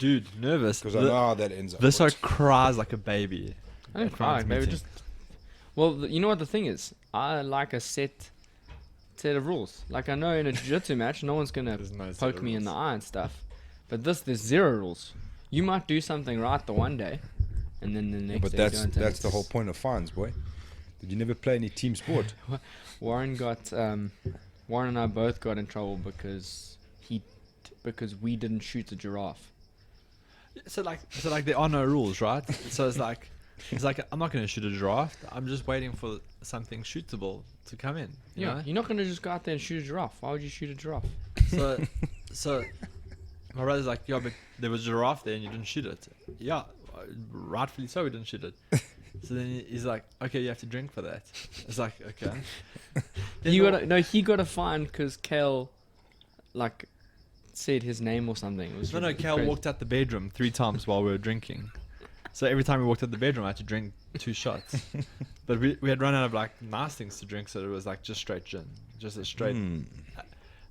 Dude, nervous. Because I know how that ends up. This one cries like a baby. I don't cry, maybe just. Well, you know what the thing is? I like a set of rules. Like I know in a jiu-jitsu match, no one's gonna poke me in the eye and stuff. But there's 0 rules. You might do something right the one day, and then the next But day you don't. that's the whole point of fines, boy. Did you never play any team sport? Warren and I both got in trouble because we didn't shoot a giraffe. So like there are no rules, right? So it's like I'm not going to shoot a giraffe. I'm just waiting for something shootable to come in. You know? You're not going to just go out there and shoot a giraffe. Why would you shoot a giraffe? So my brother's like, yeah, but there was a giraffe there and you didn't shoot it. Yeah, rightfully so, we didn't shoot it. So then he's like, okay, you have to drink for that. It's like, okay. He got a fine because Kale, like, said his name or something. It was Kale crazy. walked out the bedroom 3 times while we were drinking. So every time we walked out the bedroom, I had to drink 2 shots. But we had run out of like nice things to drink, so it was like just straight gin, just a straight.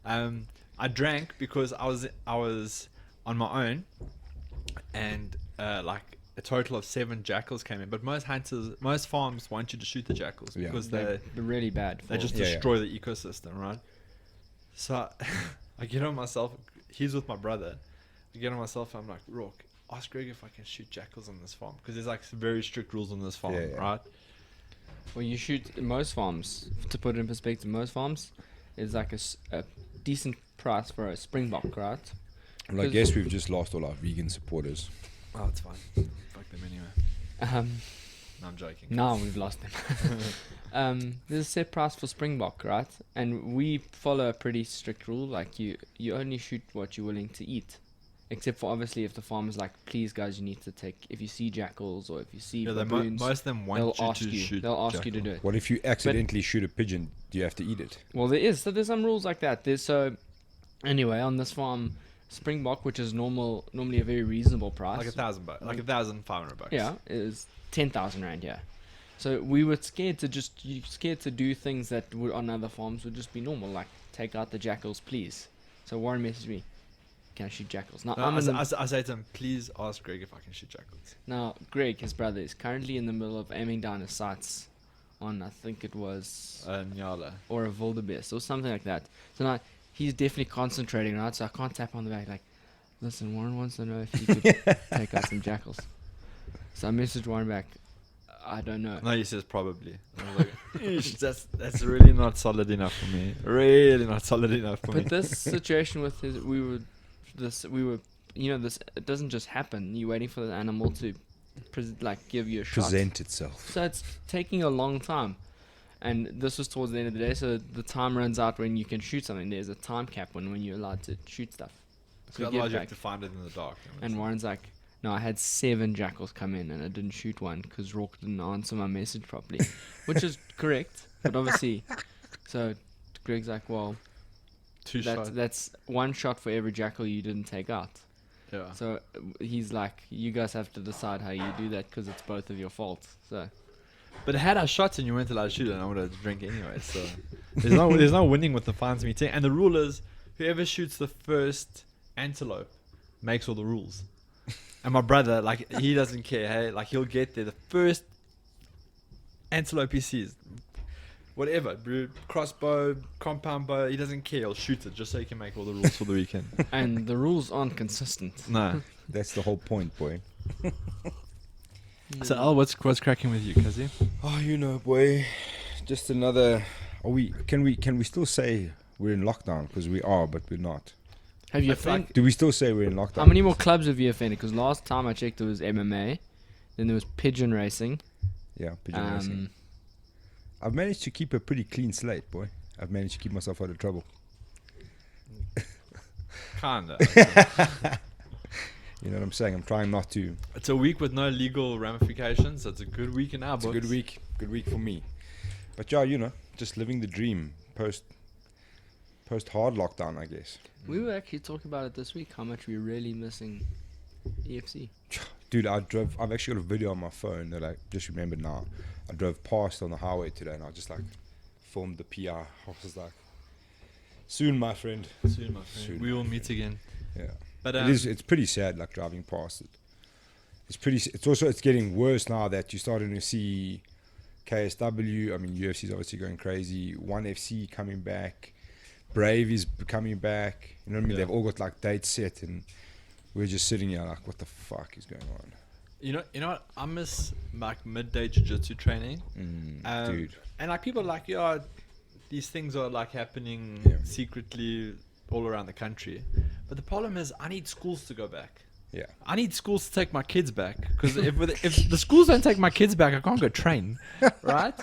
I drank because I was on my own, and like a total of 7 jackals came in. But most farms want you to shoot the jackals because they're really bad. They just destroy the ecosystem, right? So I get on myself. He's with my brother. I get on myself. I'm like, Rourke, ask Greg if I can shoot jackals on this farm because there's like very strict rules on this farm, right? Well, you shoot most farms. To put it in perspective, most farms is like a decent price for a springbok, right? Well, I guess we've just lost all our vegan supporters. Oh, it's fine. Fuck them anyway. No, I'm joking. No, we've lost them. There's a set price for springbok, right? And we follow a pretty strict rule. Like you only shoot what you're willing to eat. Except for obviously if the farmer's like, please guys, you need to take, if you see jackals or if you see baboons, most of them want you to shoot. They'll ask you to do it. What if you accidentally shoot a pigeon? Do you have to eat it? Well, there's some rules like that. Anyway, on this farm, springbok, which is normally a very reasonable price, like $1,000, like $1,500. Yeah, is 10,000 rand. Yeah. So we were scared to do things that would on other farms would just be normal, like take out the jackals, please. So Warren messaged me, can I shoot jackals? Now, I say to him, please ask Greg if I can shoot jackals. Now, Greg, his brother, is currently in the middle of aiming down his sights on, I think it was Nyala or a wildebeest or something like that. So now he's definitely concentrating, right? So I can't tap on the back like, listen, Warren wants to know if he could take out some jackals. So I messaged Warren back, I don't know. No, he says probably. I was like, that's really not solid enough for me. Really not solid enough for me. But this situation with his, it doesn't just happen. You're waiting for the animal to, give you a shot. Present itself. So it's taking a long time. And this was towards the end of the day, so the time runs out when you can shoot something. There's a time cap when you're allowed to shoot stuff. So otherwise you have to find it in the dark. And Warren's like, no, I had 7 jackals come in and I didn't shoot one because Rourke didn't answer my message properly, which is correct. But obviously, so Greg's like, well, that's 1 shot for every jackal you didn't take out. Yeah. So he's like, you guys have to decide how you do that because it's both of your fault. So. But had I shot and you weren't allowed to shoot it, I would have drink anyway. So there's no winning with the fines meeting. And the rule is, whoever shoots the first antelope makes all the rules. And my brother, like, he doesn't care. Hey, like he'll get there. The first antelope he sees, whatever, crossbow, compound bow, he doesn't care. He'll shoot it just so he can make all the rules for the weekend. And the rules aren't consistent. No, that's the whole point, boy. So Al, what's cracking with you, Kazi? Oh, boy, just another. Can we still say we're in lockdown? Because we are, but we're not. Have you offended? Do we still say we're in lockdown? How many more clubs have you offended? Because last time I checked, it was MMA. Then there was pigeon racing. Yeah, pigeon racing. I've managed to keep a pretty clean slate, boy. I've managed to keep myself out of trouble. Kinda. You know what I'm saying? I'm trying not to. It's a week with no legal ramifications. It's a good week in our books. It's a good week. Good week for me. But yeah, just living the dream post hard lockdown, I guess. We were actually talking about it this week, how much we're really missing EFC. Dude, I've actually got a video on my phone that I just remembered now. I drove past on the highway today and I just filmed the PR. I was like, soon, my friend. Soon, my friend. We will meet again. Yeah. But it's pretty sad, like driving past it. It's getting worse now that you're starting to see KSW. I mean, UFC is obviously going crazy. ONE FC coming back. Brave is coming back. You know what I mean? They've all got like dates set, and we're just sitting here like, what the fuck is going on? You know what? I miss like midday jiu-jitsu training, dude. And like people are like, these things are like happening secretly all around the country. But the problem is, I need schools to go back. Yeah. I need schools to take my kids back, because if the schools don't take my kids back, I can't go train, right?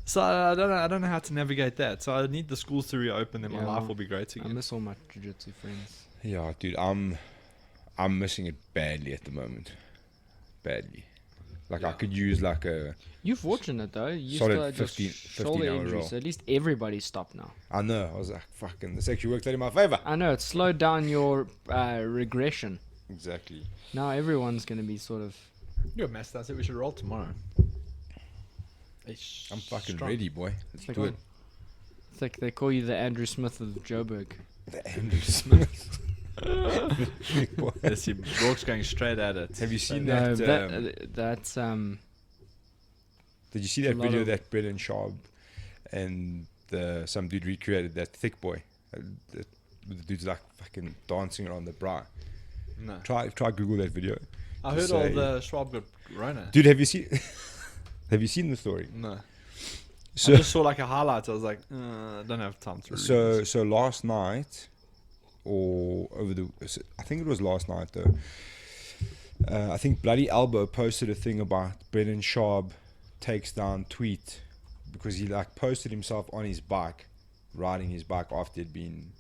So I don't know how to navigate that. So I need the schools to reopen, and my life will be great again. I miss all my jiu-jitsu friends. Yeah, dude, I'm missing it badly at the moment. Badly. Like I could use like a. You're fortunate though. You solid still 15 shoulder hour injury, roll. so at least everybody's stopped now. I know. I was like, fucking, this actually worked out in my favor. I know, it slowed down your regression. Exactly. Now everyone's going to be sort of... You're a master. I said we should roll tomorrow. I'm fucking ready, boy. Let's do it. It's like they call you the Andrew Smith of Joburg. The Andrew Smith. Yes, Rourke's going straight at it. Have you seen No, that? that's... Did you see that video that Brendan Schaub and some dude recreated that thick boy? The dude's like fucking dancing around the bra. No. Try Google that video. I heard all the Schwab got Rona. Dude, have you seen the story? No. So I just saw like a highlight. I was like, I don't have time to read this. So last night, I think it was last night though. I think Bloody Elbow posted a thing about Brendan Schaub takes down tweet because he like posted himself on his bike, riding his bike after he'd been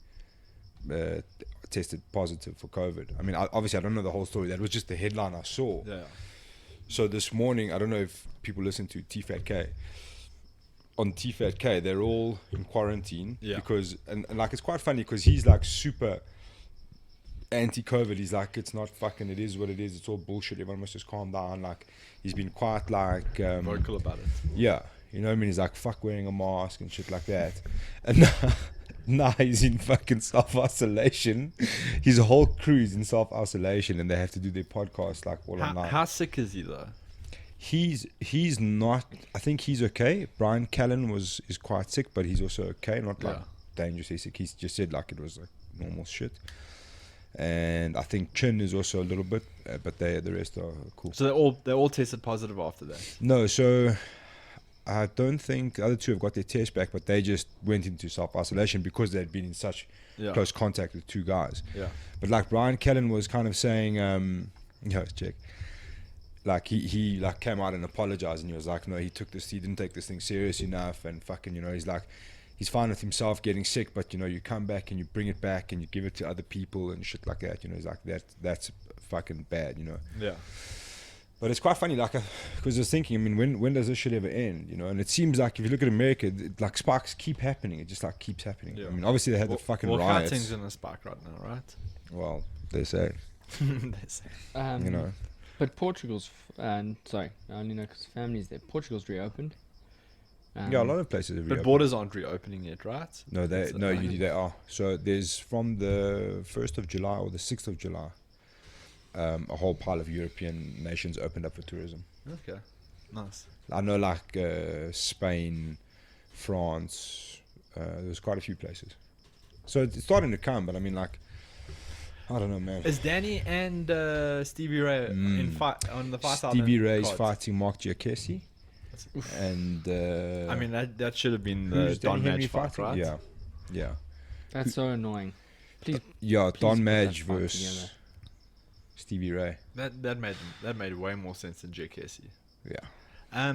tested positive for COVID. I mean, obviously I don't know the whole story. That was just the headline I saw. Yeah. So this morning, I don't know if people listen to TFATK. On TFATK, they're all in quarantine because, and like it's quite funny because he's like super anti-COVID. He's like, it's not fucking, it is what it is. It's all bullshit. Everyone must just calm down. Like he's been quite like vocal about it. Yeah, you know what I mean. He's like, fuck wearing a mask and shit like that. And now he's in fucking self-isolation. His whole crew is in self-isolation, and they have to do their podcast like all online. How sick is he though? He's not. I think he's okay. Brian Callen is quite sick, but he's also okay. Not like dangerously sick. He's just said like it was like normal shit. And I think Chin is also a little bit, but the rest are cool. So they all tested positive after that. No, so I don't think the other two have got their test back, but they just went into self-isolation because they'd been in such close contact with two guys. Yeah. But like Brian Callen was kind of saying, check. Like he like came out and apologized, and he was like, no, he didn't take this thing serious enough, and fucking, you know, he's like, he's fine with himself getting sick, but you know, you come back and you bring it back and you give it to other people and shit like that, you know. He's like, that's fucking bad, you know. Yeah. But it's quite funny, like, because I was thinking, I mean, when does this shit ever end, you know? And it seems like if you look at America, like sparks keep happening. It just like keeps happening. Yeah. I mean, obviously they had the fucking riots. Fighting's in a spark right now, right? Well, they say. They say. You know. But Portugal's, sorry, I only know because family's there. Portugal's reopened. Yeah, a lot of places have reopened. But borders aren't reopening yet, right? No, they are. So there's from the 1st of July or the 6th of July, a whole pile of European nations opened up for tourism. Okay, nice. I know like Spain, France, there's quite a few places. So it's starting to come, but I mean like, I don't know, man. Is Danny and Stevie Ray on the fight? Stevie Ray's fighting Mark Giacchesi. And I mean that should have been the Don Madge fight, right? Yeah. That's so annoying. Please. Don put Madge that fight versus Stevie Ray. That made way more sense than JKC. Yeah.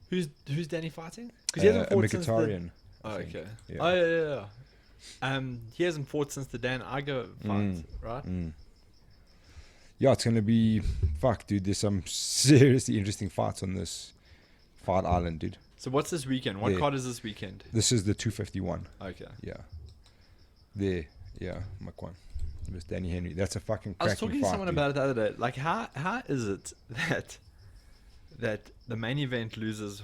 Who's Danny fighting? Because he hasn't fought since Mkhitaryan. Okay. Yeah. Oh yeah. He hasn't fought since the Dan Igo fight, right? Yeah, it's gonna be dude. There's some seriously interesting fights on this fight island, dude. So what's this weekend? What card is this weekend? This is the 251. Okay. Yeah. Mike one. It was Danny Henry. That's a fucking cracking I was talking to someone about it the other day. Like, how is it that the main event loses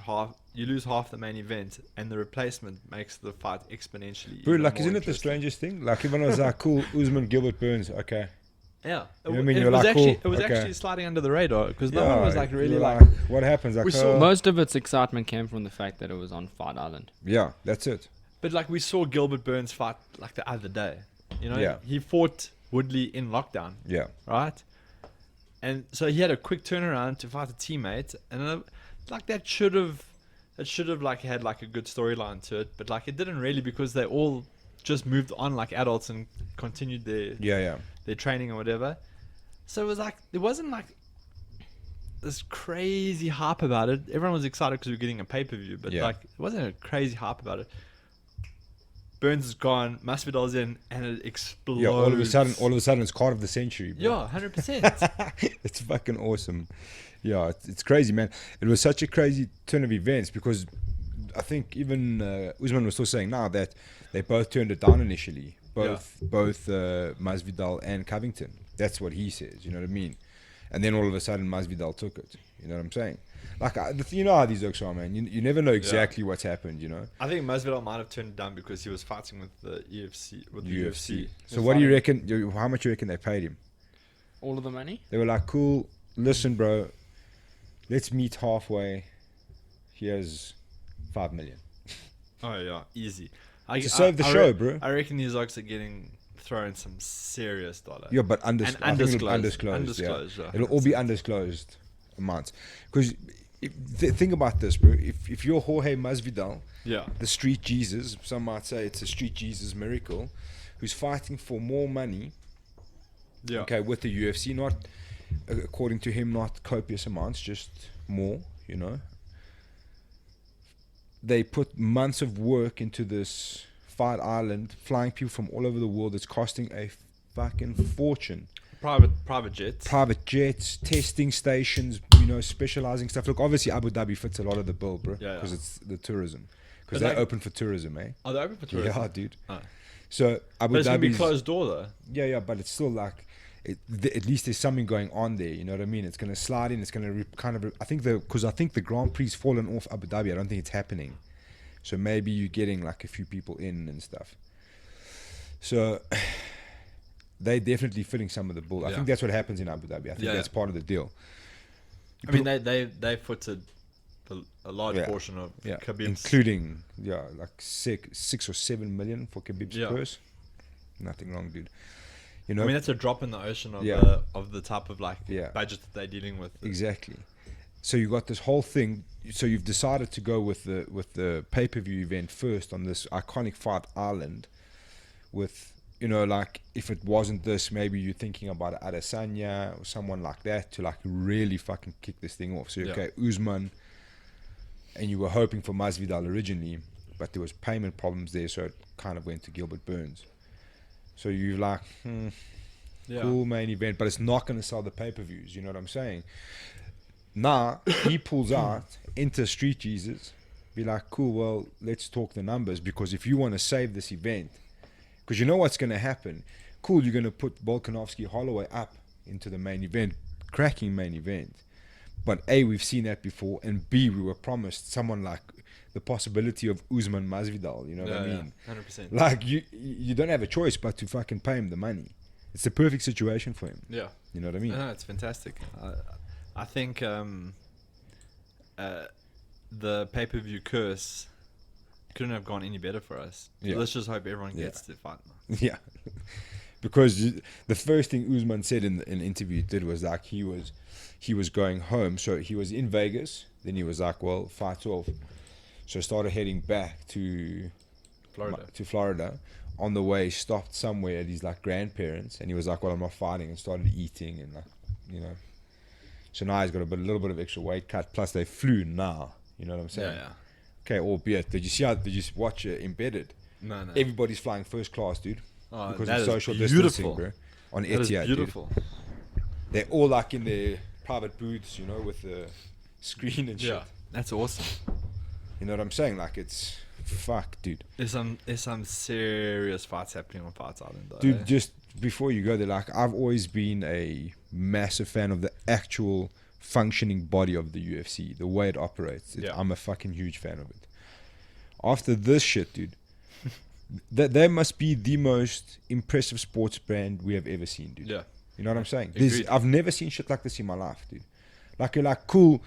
you lose half the main event, and the replacement makes the fight exponentially. Bro, even like, more isn't it the interesting. strangest thing? Like, everyone was like, cool, Usman, Gilbert Burns, okay. Yeah, You know what I mean? You're was like, actually cool, it was okay. actually sliding under the radar because no Yeah, one was like really you're like. what happens? Like, We saw Most of its excitement came from the fact that it was on Fight Island. yeah, that's it. But like we saw Gilbert Burns fight like the other day. You know, Yeah. he fought Woodley in lockdown, Yeah, right? And so he had a quick turnaround to fight a teammate, and like that should have like had like a good storyline to it, but like it didn't really because they all just moved on like adults and continued yeah. their training or whatever. So it was like it wasn't like this crazy hype about it. Everyone was excited because we were getting a pay-per-view, but Yeah. like it wasn't a crazy hype about it. Burns is gone, Masvidal's in, and it explodes. Yeah, all of a sudden, it's card of the century, bro. Yeah, 100%. It's fucking awesome. Yeah, it's crazy, man. It was such a crazy turn of events because I think even Usman was still saying now that they both turned it down initially. Both Masvidal and Covington. That's what he says. You know what I mean? And then all of a sudden, Masvidal took it. You know what I'm saying? Like, you know how these oaks are, man. You never know exactly what's happened, you know? I think Masvidal might have turned it down because he was fighting with the UFC. With the UFC. So what do you reckon? How much you reckon they paid him? All of the money? They were like, cool, listen, bro, let's meet halfway. Here's 5 million. Oh, yeah, easy. To save the show, bro. I reckon these oaks are getting thrown some serious dollar. Yeah, but And I think it'll be undisclosed. Undisclosed, Yeah. yeah. It'll all be undisclosed amounts. Because think about this, bro. If you're Jorge Masvidal, Yeah. the street Jesus, some might say it's a street Jesus miracle, who's fighting for more money, Yeah. okay, with the UFC, not, according to him, not copious amounts, just more, you know. They put months of work into this Fight Island, flying people from all over the world. It's costing a fucking fortune. Private jets. Private jets, testing stations, you know, specializing stuff. Look, obviously Abu Dhabi fits a lot of the bill, bro, Yeah, because yeah. it's the tourism. Because But they're like- open for tourism, eh? Are they open for tourism? Yeah, dude. Oh. So Abu But it's going to be Dhabi's closed door, though. yeah, but it's still like, at least there's something going on there. You know what I mean? It's going to slide in. It's going to I think the Grand Prix's fallen off Abu Dhabi. I don't think it's happening. So maybe you're getting like a few people in and stuff. So they're definitely filling some of the bull. I Yeah. think that's what happens in Abu Dhabi. I think Yeah. that's part of the deal. I mean, they footed a large Yeah. portion of Yeah, Khabib's. including like 6 or 7 million for Khabib's Yeah. purse. Nothing wrong, dude. You know, I mean, that's a drop in the ocean of Yeah. the type of like Yeah. budget that they're dealing with. exactly. So you got this whole thing. So you've decided to go with the pay-per-view event first on this iconic Fight Island. With, you know, like, if it wasn't this, maybe you're thinking about Adesanya or someone like that to like really fucking kick this thing off. So Yeah. okay, Usman, and you were hoping for Masvidal originally, but there was payment problems there, so it kind of went to Gilbert Burns. So you're like, Yeah. cool main event, but it's not going to sell the pay-per-views. You know what I'm saying? Now he pulls out, enter Street Jesus, be like, cool, well, let's talk the numbers, because if you want to save this event, because you know what's going to happen. Cool, you're going to put Volkanovski Holloway up into the main event, cracking main event. But A, we've seen that before, and B, we were promised someone like the possibility of Usman Masvidal. You know what I mean? 100%. Like, you don't have a choice but to fucking pay him the money. It's the perfect situation for him. Yeah. You know what I mean? No, it's fantastic. I think the pay-per-view curse couldn't have gone any better for us. Yeah. Let's just hope everyone Yeah. gets to fight. Yeah. Because the first thing Usman said in an interview he did was like he was going home. So he was in Vegas. Then he was like, well, fight's off. So started heading back to Florida. On the way, stopped somewhere at his like grandparents, and he was like, well, I'm not fighting, and started eating, and like, you know. So now he's got a little bit of extra weight cut. Plus they flew now. You know what I'm saying? Yeah. Okay, albeit, did you watch Embedded? No. Everybody's flying first class, dude. Oh, Because that of is social beautiful. distancing, bro. On That is Etihad, beautiful. dude. They're all like in their private booths, you know, with the screen and shit. Yeah, that's awesome. You know what I'm saying? Like, it's fuck, dude. There's some serious fights happening on Fight Island, though. Dude, just before you go there, like, I've always been a massive fan of the actual functioning body of the UFC, the way it operates. I'm a fucking huge fan of it. After this shit, dude, they must be the most impressive sports brand we have ever seen, dude. Yeah. You know what I'm saying? Agreed. I've never seen shit like this in my life, dude. Like, you're like, cool.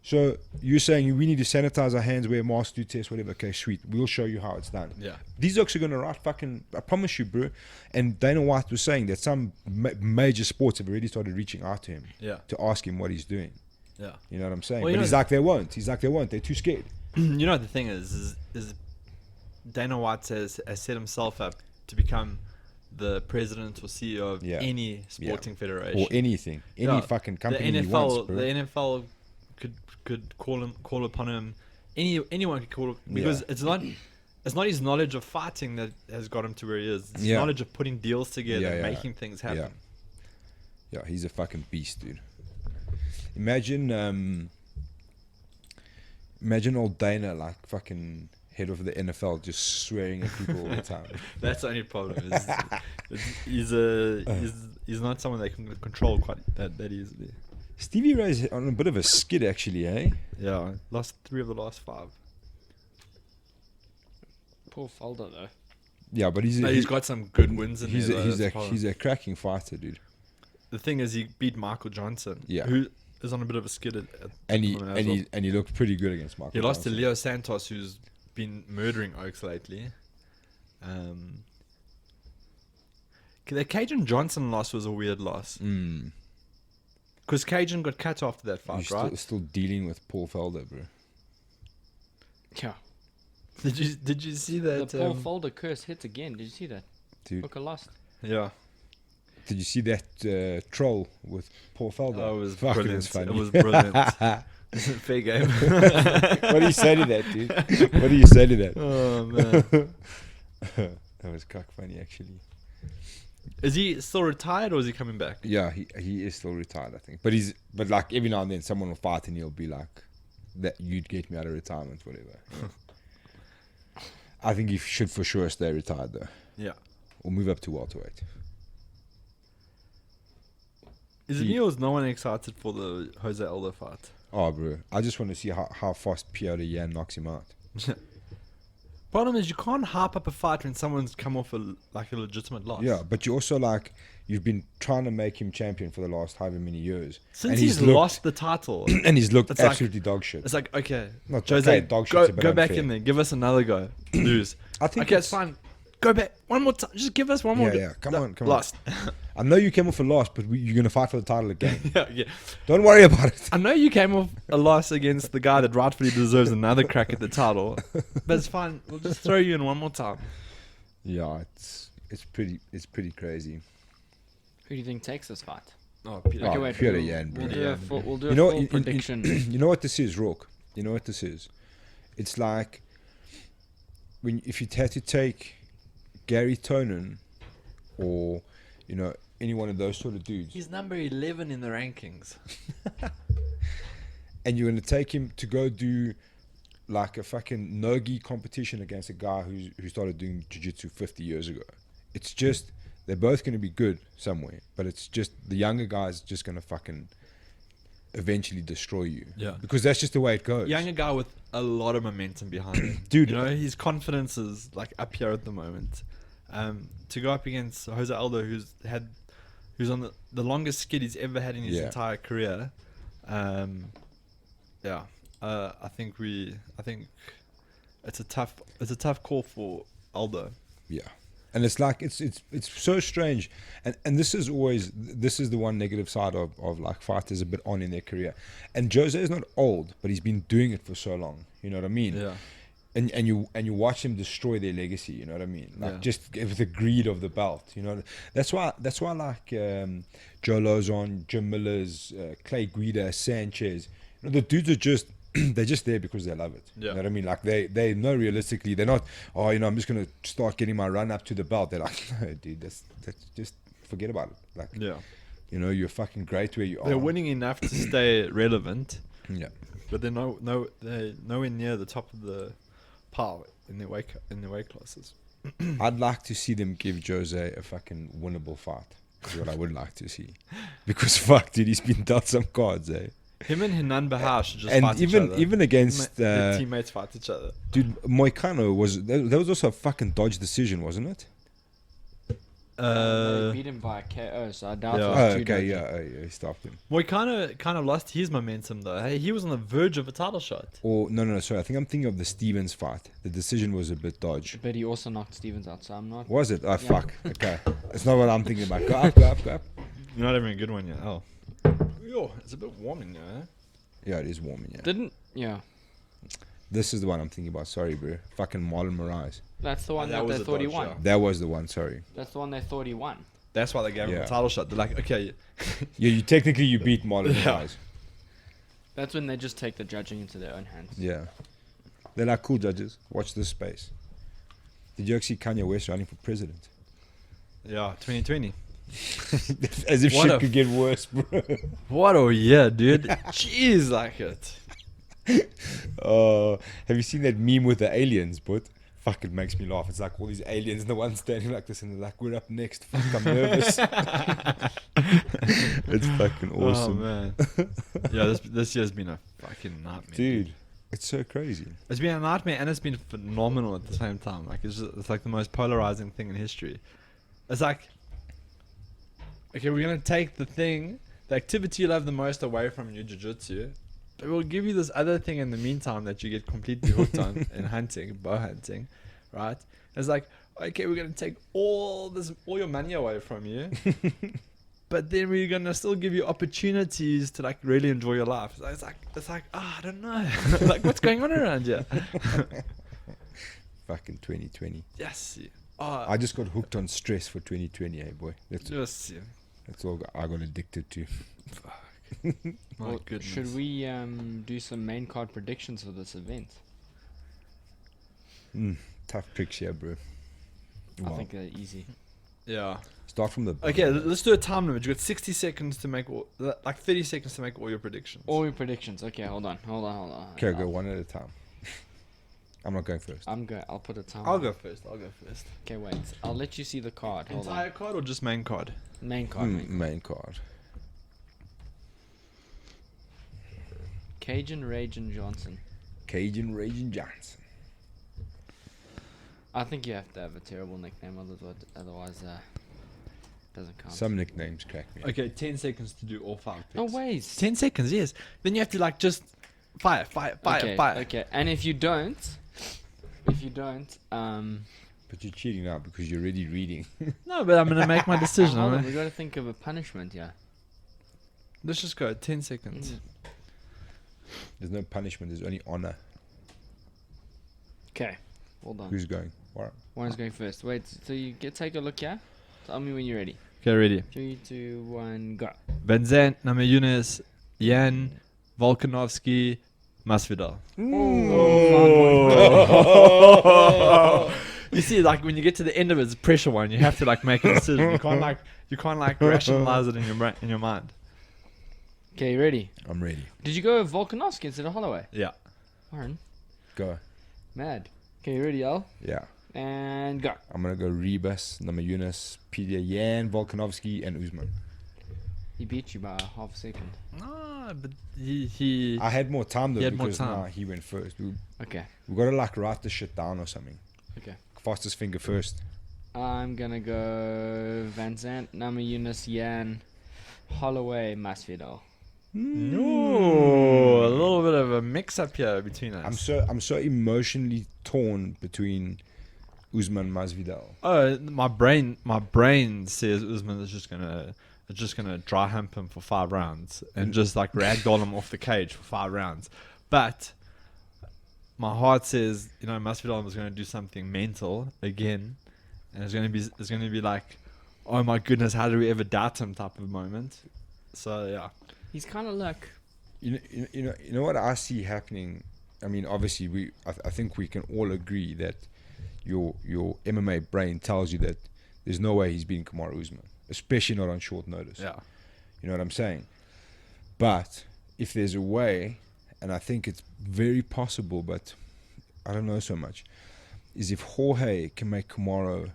So you're saying we need to sanitize our hands, wear masks, do tests, whatever. Okay, sweet. We'll show you how it's done. Yeah. These dogs are going to write fucking, I promise you, bro. And Dana White was saying that some major sports have already started reaching out to him to ask him what he's doing. Yeah. You know what I'm saying? Well, but he's like, they won't. He's like, they won't. They're too scared. You know what the thing is Dana White has set himself up to become the president or CEO of any sporting federation. Or anything. Any fucking company the NFL, he wants, bro. The NFL could call upon him. Anyone could call him, because it's not his knowledge of fighting that has got him to where he is. It's his knowledge of putting deals together and making things happen. Yeah, he's a fucking beast, dude. Imagine old Dana, like fucking head of the NFL, just swearing at people all the time. That's the only problem. He's not someone that can control quite that easily. Stevie Ray's on a bit of a skid, actually, eh? Yeah, lost 3 of the last 5. Poor Felder, though. Yeah, but he's got some good wins in there. He's a cracking fighter, dude. The thing is, he beat Michael Johnson, who is on a bit of a skid. And he looked pretty good against Michael Johnson. He lost to Leo Santos, who's been murdering Oaks lately. The Cajun Johnson loss was a weird loss. Because Cajun got cut after that fight, right? Still dealing with Paul Felder, bro. Yeah. Did you see that? The Paul Felder curse hits again. Did you see that? Dude. Booker lost. Yeah. Did you see that troll with Paul Felder? Oh, it was Fuck, brilliant. it was funny. It was brilliant. Fair game. What do you say to that, dude? What do you say to that? Oh, man. That was cock funny, actually. Is he still retired or is he coming back? Yeah, he is still retired, I think. But like every now and then someone will fight and he'll be like, "That you'd get me out of retirement, whatever." I think he should for sure stay retired though. Yeah. Or move up to welterweight. Is no one excited for the Jose Aldo fight? Oh, bro. I just want to see how fast Pierre Yan knocks him out. Problem is, you can't hype up a fight when someone's come off a legitimate loss. Yeah, but you also you've been trying to make him champion for the last however many years. Since he's lost the title. And he's looked absolutely dog shit. It's like, okay, not Jose, dog go unfair. back in there. Give us another go. Lose. I think okay, it's fine. Go back. One more time. Just give us one more. Yeah, come on. Lost. I know you came off a loss, but you're going to fight for the title again. Yeah. Don't worry about it. I know you came off a loss against the guy that rightfully deserves another crack at the title, but it's fine. We'll just throw you in one more time. Yeah, it's pretty crazy. Who do you think takes this fight? Oh, Peter. Okay, wait, Peter Yan, bro. We'll do a full prediction. You know what this is, Rourke? You know what this is? It's like if you had to take Gary Tonin or any one of those sort of dudes. He's number 11 in the rankings. And you're going to take him to go do like a fucking no-gi competition against a guy who started doing jiu-jitsu 50 years ago. It's just, they're both going to be good somewhere, but it's just the younger guy's just going to fucking eventually destroy you. Yeah. Because that's just the way it goes. Younger guy with a lot of momentum behind him. Dude. His confidence is like up here at the moment. To go up against Jose Aldo, who's on the longest skid he's ever had in his entire career. I think it's a tough call for Aldo. Yeah. And it's like it's so strange, and this is the one negative side of like fighters a bit on in their career. And Jose is not old, but he's been doing it for so long. You know what I mean? Yeah. And you watch him destroy their legacy. You know what I mean? Like just with the greed of the belt. You know, that's why like Joe Lozon, Jim Millers, Clay Guida, Sanchez. The dudes are just. They're just there because they love it. Yeah. You know what I mean? Like they know realistically, they're not, I'm just going to start getting my run up to the belt. They're like, no, dude, that's just forget about it. Like, you're fucking great where you are. They're winning enough to stay relevant. Yeah. But they're they're nowhere near the top of the pile in their weight classes. I'd like to see them give Jose a fucking winnable fight. Is what I would like to see. Because fuck, dude, he's been dealt some cards, eh? Him and Hinan Bahar should just And fight each other. even against Their teammates fight each other. dude, Moicano that was also a fucking dodge decision, wasn't it? They beat him by a KO, so I doubt Yeah. it Oh, was too okay, dodgy. yeah, he stopped him. Moicano kind of lost his momentum though. Hey, he was on the verge of a title shot. Or no, sorry, I think I'm thinking of the Stevens fight. The decision was a bit dodge. But he also knocked Stevens out, so I'm not. Was it? Oh fuck. Okay, it's not what I'm thinking about. Go up. You're not having a good one yet. Oh, yo, it's a bit warm in there. Yeah, it is warm in here. Yeah. This is the one I'm thinking about. Sorry, bro. Fucking Marlon Moraes. That's the one that that was they a thought he dodge, won. yeah. That was the one. Sorry. That's the one they thought he won. That's why they gave him Yeah. a title shot. They're like, okay, Yeah, you technically you beat Marlon Yeah. Moraes. That's when they just take the judging into their own hands. Yeah. They're like, cool judges. Watch this space. Did you actually see Kanye West running for president? yeah, 2020. As if What shit a could get worse, bro. What a year, dude. Jeez, like it. Have you seen that meme with the aliens, but fuck, it makes me laugh. It's like all these aliens and the one standing like this and they're like, we're up next. Fuck, I'm nervous. It's fucking awesome. Oh, man. Yeah, this year's been a fucking nightmare. Dude, it's so crazy. It's been a nightmare and it's been phenomenal at the same time. Like, it's like the most polarizing thing in history. It's like, okay, we're going to take the activity you love the most away from your jiu-jitsu, but we'll give you this other thing in the meantime that you get completely hooked on in hunting, bow hunting, right? It's like, okay, we're going to take all your money away from you, but then we're going to still give you opportunities to like really enjoy your life. So it's like, I don't know. Like, what's going on around here? Fucking 2020. Yes. I just got hooked on stress for 2020, hey boy. Just, yeah. That's all I got addicted to. My Well, goodness. should we do some main card predictions for this event? Tough picks here, bro. I Wow. think they're easy. Yeah. Start from the bottom. Okay, let's do a time limit. You got 60 seconds to make like 30 seconds to make all your predictions. All your predictions. Okay, hold on. Okay, go one at a time. I'm not going first. I'll put a time. I'll go first. Okay, wait. I'll let you see the card. Hold Entire card or just main card? on. Main card. Main card. Cajun Ragin Johnson. Cajun Raging Johnson. I think you have to have a terrible nickname, otherwise doesn't count. Some nicknames crack me. Okay, 10 seconds to do all 5 picks. No ways. 10 seconds, yes. Then you have to like just fire. Okay. And if you don't, But you're cheating now because you're already reading. No, but I'm going to make my decision. hold on, alright? we gotta think of a punishment here. Let's just go 10 seconds. There's no punishment. There's only honor. Okay, hold on. Who's going? Warren. Warren's going first. Wait, so take a look here. Tell me when you're ready. Okay, ready. 3, 2, 1, go. Benzant, Namajunas, Jan, Volkanovski, Masvidal. You see, like when you get to the end of it, it's a pressure one. You have to like make a decision. You can't like rationalize it in your mind. Okay, you ready? I'm ready. Did you go with Volkanovski instead of Holloway? Yeah. Warren, Go. mad. Okay, you ready, Al? Yeah. And go. I'm going to go Rebus, Namajunas, Pedia Yan, Volkanovski, and Usman. He beat you by half a second. No, but he I had more time though He had more because time. he went first. Okay. We got to like write this shit down or something. Okay. Fastest finger first. I'm gonna go Van Zant, Namajunas, Yan, Holloway, Masvidal. No, a little bit of a mix up here between us. I'm so emotionally torn between Usman and Masvidal. Oh, my brain says Usman is just gonna dry hump him for 5 rounds and just like ragdoll him off the cage for 5 rounds. But my heart says, Masvidal is gonna do something mental again, and it's gonna be like, oh my goodness, how do we ever doubt him type of moment. So yeah. He's kind of like. You know what I see happening. I mean, obviously, I think we can all agree that your MMA brain tells you that there's no way he's beating Kamaru Usman, especially not on short notice. Yeah. You know what I'm saying? But if there's a way, and I think it's very possible, but I don't know so much, is if Jorge can make Kamaru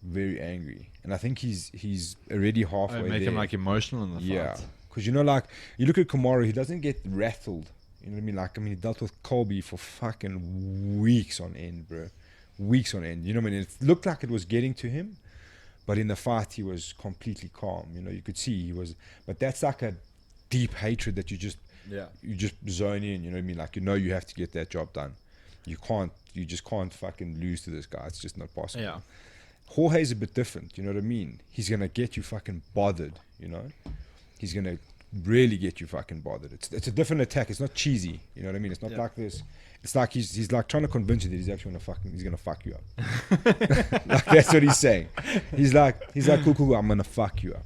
very angry, and I think he's already halfway Make there. him like emotional in the fight. Yeah, Because, you know, like, you look at Kamaru, he doesn't get rattled. You know what I mean? Like, I mean, he dealt with Colby for fucking weeks on end, bro. Weeks on end. You know what I mean? It looked like it was getting to him, but in the fight, he was completely calm. You know, you could see he was. But that's like a deep hatred that you just zone in. You know what I mean? Like, you know, you have to get that job done. You just can't fucking lose to this guy. It's just not possible. Yeah. Jorge's a bit different. You know what I mean? He's gonna get you fucking bothered. You know, he's gonna really get you fucking bothered. It's a different attack. It's not cheesy. You know what I mean? It's not like this. It's like he's like trying to convince you that he's actually gonna fuck you up. Like, that's what he's saying. He's like cool, I'm gonna fuck you up.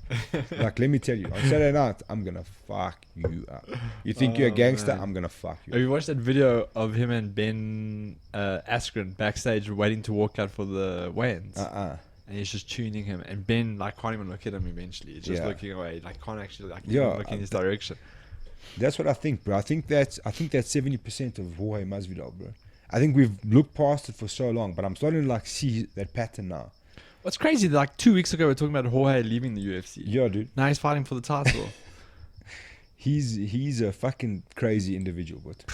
Like, let me tell you, on Saturday night I'm gonna fuck you up. You think you're a gangster? Man. I'm gonna fuck you Have up. you watched that video of him and Ben Askren backstage waiting to walk out for the weigh-ins? And he's just tuning him, and Ben like can't even look at him eventually. He's just looking away, like can't actually like even look in his direction. That's what I think, bro. I think that's 70% of Jorge Masvidal, bro. I think we've looked past it for so long, but I'm starting to like see that pattern now. What's crazy? Like 2 weeks ago, we were talking about Jorge leaving the UFC. Yeah, dude. Now he's fighting for the title. He's a fucking crazy individual, but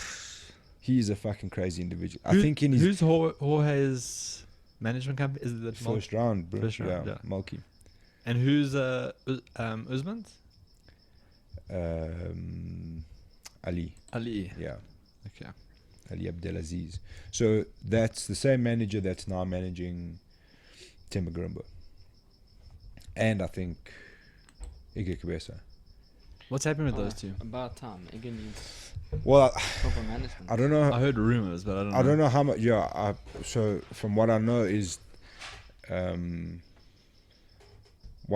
he's a fucking crazy individual. I think who's Jorge's management company? Is it the first round, bro? First round, yeah. Malky. And who's Usman's? Ali. Yeah. Okay. Ali Abdelaziz. So that's the same manager that's now managing Temba Garumba. And I think Igor Cabeza. What's happening with those two? About time. Igor needs proper management. I don't know. I heard rumors, but I don't know. I don't know how much. Yeah. So from what I know is, one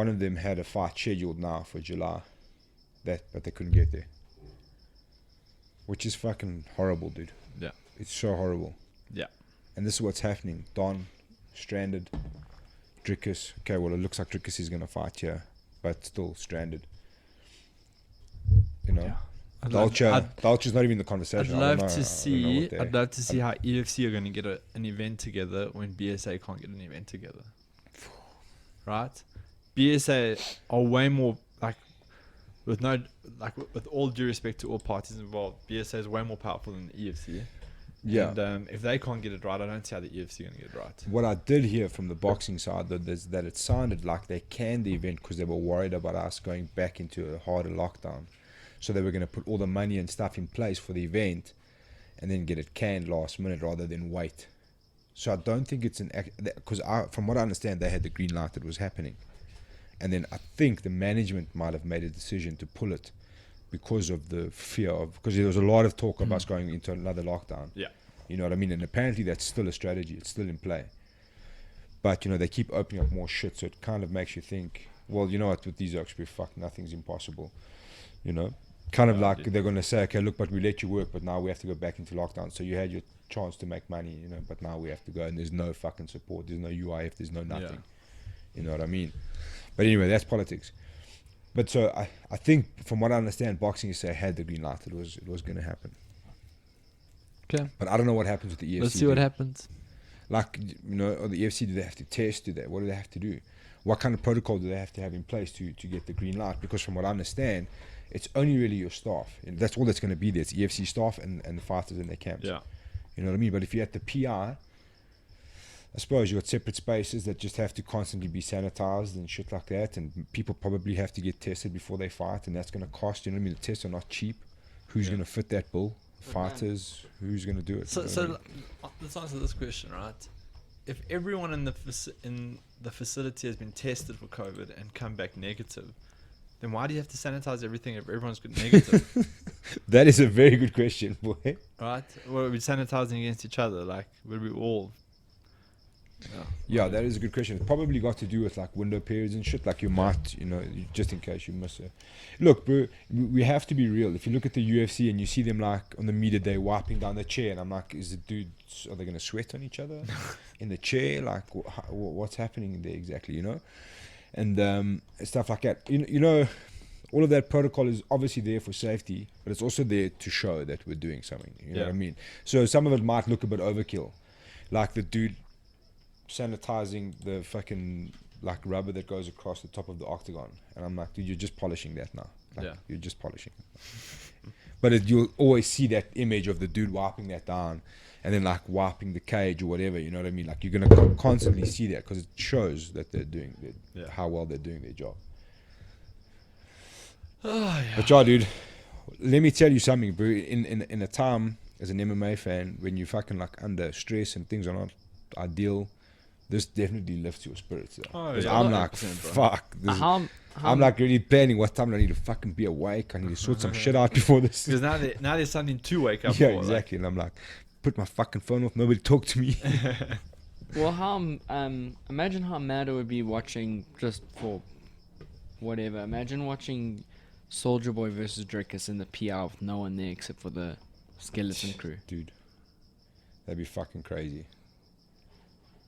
of them had a fight scheduled now for July, but they couldn't get there. Which is fucking horrible, dude. Yeah. It's so horrible. Yeah. And this is what's happening. Don, stranded. Drickus. Okay, well, it looks like Drickus is going to fight here, but still stranded. You know? Yeah. Dalcher's not even in the conversation. I'd love to see how UFC are going to get an event together when BSA can't get an event together. Right? BSA are way more with all due respect to all parties involved, BSA is way more powerful than the EFC. Yeah. And if they can't get it right, I don't see how the EFC are going to get it right. What I did hear from the boxing side though, is that it sounded like they canned the event because they were worried about us going back into a harder lockdown. So they were going to put all the money and stuff in place for the event and then get it canned last minute rather than wait. So I don't think it's because from what I understand, they had the green light that was happening. And then I think the management might have made a decision to pull it because of the fear of, because there was a lot of talk of us going into another lockdown. Yeah. You know what I mean? And apparently that's still a strategy. It's still in play. But, you know, they keep opening up more shit. So it kind of makes you think, well, you know what, with these Oxford, fuck, nothing's impossible. You know? Kind of like they're going to say, okay, look, but we let you work, but now we have to go back into lockdown. So you had your chance to make money, you know, but now we have to go and there's no fucking support. There's no UIF. There's no nothing. Yeah. You know what I mean? But anyway, that's politics. But so I think from what I understand, boxing is say had the green light. It was going to happen. Okay. But I don't know what happens with the EFC. Let's see what happens. Like, you know, or the EFC, do they have to test? What do they have to do? What kind of protocol do they have to have in place to get the green light? Because from what I understand, it's only really your staff. And that's all that's going to be there. It's EFC staff and the fighters in their camps. Yeah. You know what I mean? But if you're at the PI, I suppose you've got separate spaces that just have to constantly be sanitized and shit like that. And people probably have to get tested before they fight. And that's going to cost, you know what I mean? The tests are not cheap. Who's going to fit that bill? Fighters, who's going to do it? So let's answer this question, right? If everyone in the facility has been tested for COVID and come back negative, then why do you have to sanitize everything if everyone's good negative? That is a very good question, boy. Right? Well, we're sanitizing against each other. Like, would we all... Yeah, that is a good question. It's probably got to do with like window periods and shit. Like you might, you know, just in case you miss it. Look, bro, we have to be real. If you look at the UFC and you see them like on the media day wiping down the chair, and I'm like, are they going to sweat on each other in the chair? Like, what's happening there exactly? You know, and stuff like that. You know, all of that protocol is obviously there for safety, but it's also there to show that we're doing something. You know what I mean? So some of it might look a bit overkill, like the dude sanitizing the fucking like rubber that goes across the top of the octagon, and I'm like, dude, you're just polishing that now. Like, Yeah. you're just polishing. But you'll always see that image of the dude wiping that down and then like wiping the cage or whatever, you know what I mean? Like you're going to constantly see that because it shows that they're doing how well they're doing their job. Oh, yeah. But yeah, dude, let me tell you something, bro. In a time as an MMA fan, when you fucking like under stress and things are not ideal, this definitely lifts your spirits. Because I'm like, fuck. I'm like really planning what time I need to fucking be awake. I need to sort some shit out before this. Because now there's something to wake up Yeah, for. exactly. And I'm like, put my fucking phone off. Nobody talk to me. Well, imagine how mad it would be watching just for whatever. Imagine watching Soldier Boy versus Drickus in the PR with no one there except for the skeleton crew. Dude, that'd be fucking crazy.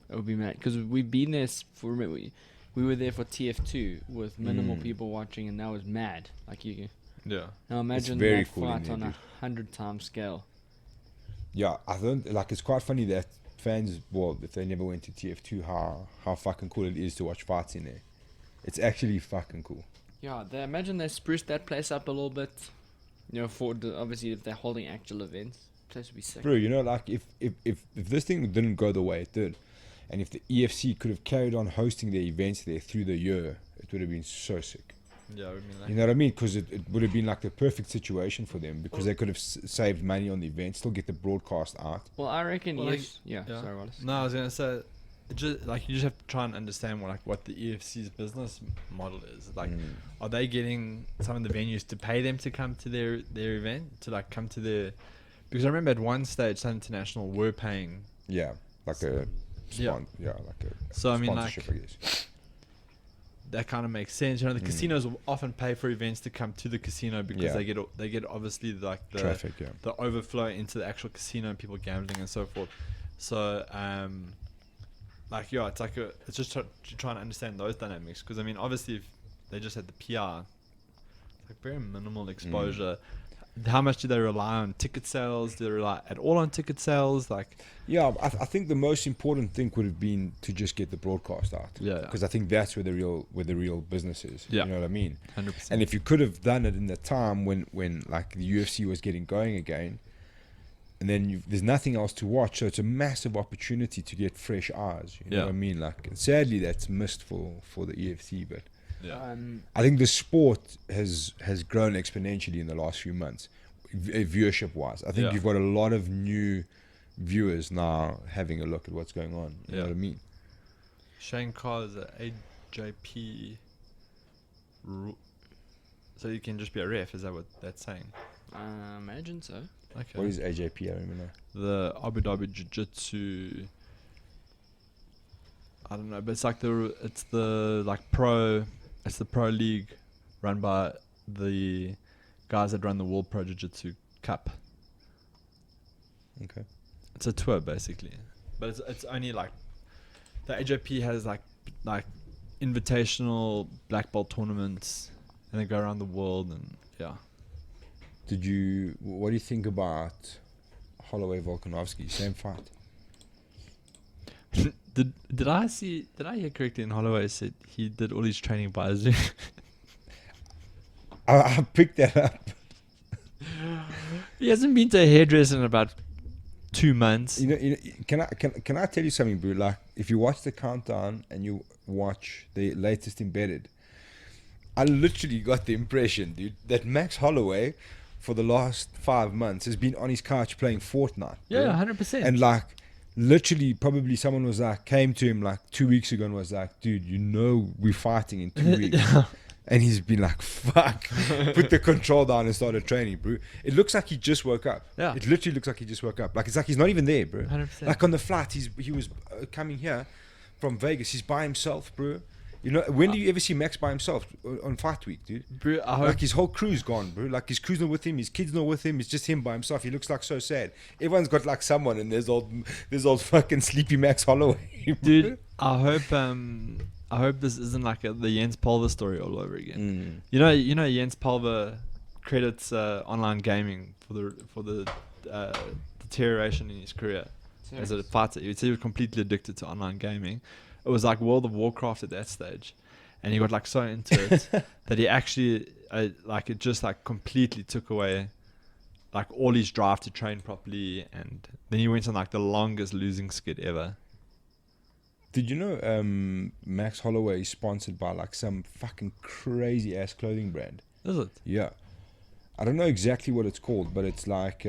It would be mad because we've been there for we were there for TF2 with minimal people watching, and that was mad. Like you. Yeah. Now imagine very that cool in fight there, on dude. 100 times scale. Yeah, I don't like. It's quite funny that fans, well, if they never went to TF2, how fucking cool it is to watch fights in there. It's actually fucking cool. Yeah, imagine they spruced that place up a little bit. You know, obviously if they're holding actual events, the place would be sick. Bro, you know, like if this thing didn't go the way it did, and if the EFC could have carried on hosting their events there through the year, it would have been so sick. Yeah, I mean, like, You know what I mean? Because it would have been like the perfect situation for them because they could have saved money on the event, still get the broadcast out. Well, I reckon Well, yeah. yeah. Sorry, Wallace. No, I was gonna say, you just have to try and understand what the EFC's business model is. Like, are they getting some of the venues to pay them to come to their event, to like come to their? Because I remember at one stage, Sun International were paying. Yeah, like a like a So I mean, sponsorship, like, I guess. that kind of makes sense. You know, the casinos will often pay for events to come to the casino because they get obviously like the Traffic, the overflow into the actual casino and people gambling and so forth. So like it's like it's just trying to understand those dynamics because I mean obviously if they just had the PR, it's like very minimal exposure. How much do they rely on ticket sales? Do they rely at all on ticket sales? Like, yeah, I think the most important thing would have been to just get the broadcast out. Yeah. Because I think that's where the real business is. Yeah. You know what I mean? 100%. And if you could have done it in the time when like the UFC was getting going again, and then there's nothing else to watch, so it's a massive opportunity to get fresh eyes. You know what I mean? Like, sadly, that's missed for the EFC, but. Yeah. I think the sport has grown exponentially in the last few months, viewership wise. I think you've got a lot of new viewers now having a look at what's going on. You know what I mean? Shane Carr is a AJP, so you can just be a ref. Is that what that's saying? Imagine so. Okay. What is AJP? I don't even know. The Abu Dhabi Jiu-Jitsu. I don't know, but it's the pro league run by the guys that run the World Pro Jiu-Jitsu Cup. Okay. It's a tour basically, but it's only like the AJP has like invitational black belt tournaments, and they go around the world and yeah. What do you think about Holloway Volkanovski? Same fight. Did I hear correctly? In Holloway said he did all his training by Zoom. I picked that up. He hasn't been to a hairdresser in about 2 months. You know, can I tell you something, bro? Like, if you watch the countdown and you watch the latest embedded, I literally got the impression, dude, that Max Holloway for the last 5 months has been on his couch playing Fortnite. Yeah, 100%. And like, literally, probably someone was like, came to him like 2 weeks ago and was like, dude, you know we're fighting in 2 weeks. And he's been like, fuck, put the control down and started training, bro. It looks like he just woke up. Yeah. It literally looks like he just woke up. Like, it's like he's not even there, bro. 100%. Like, on the flight, he was coming here from Vegas. He's by himself, bro. You know, when do you ever see Max by himself on fight week, dude? Bro, I hope Like, his whole crew's gone, bro. Like, his crew's not with him, his kids not with him. It's just him by himself. He looks like so sad. Everyone's got like someone, and there's old fucking sleepy Max Holloway, bro. Dude, I hope this isn't like the Jens Pulver story all over again. You know Jens Pulver credits online gaming for the deterioration in his career as a fighter. He said he was completely addicted to online gaming. It was like World of Warcraft at that stage, and he got like so into it that he actually like it just like completely took away like all his drive to train properly, and then he went on like the longest losing skid ever. Did you know Max Holloway is sponsored by like some fucking crazy ass clothing brand? Is it? Yeah. I don't know exactly what it's called, but it's like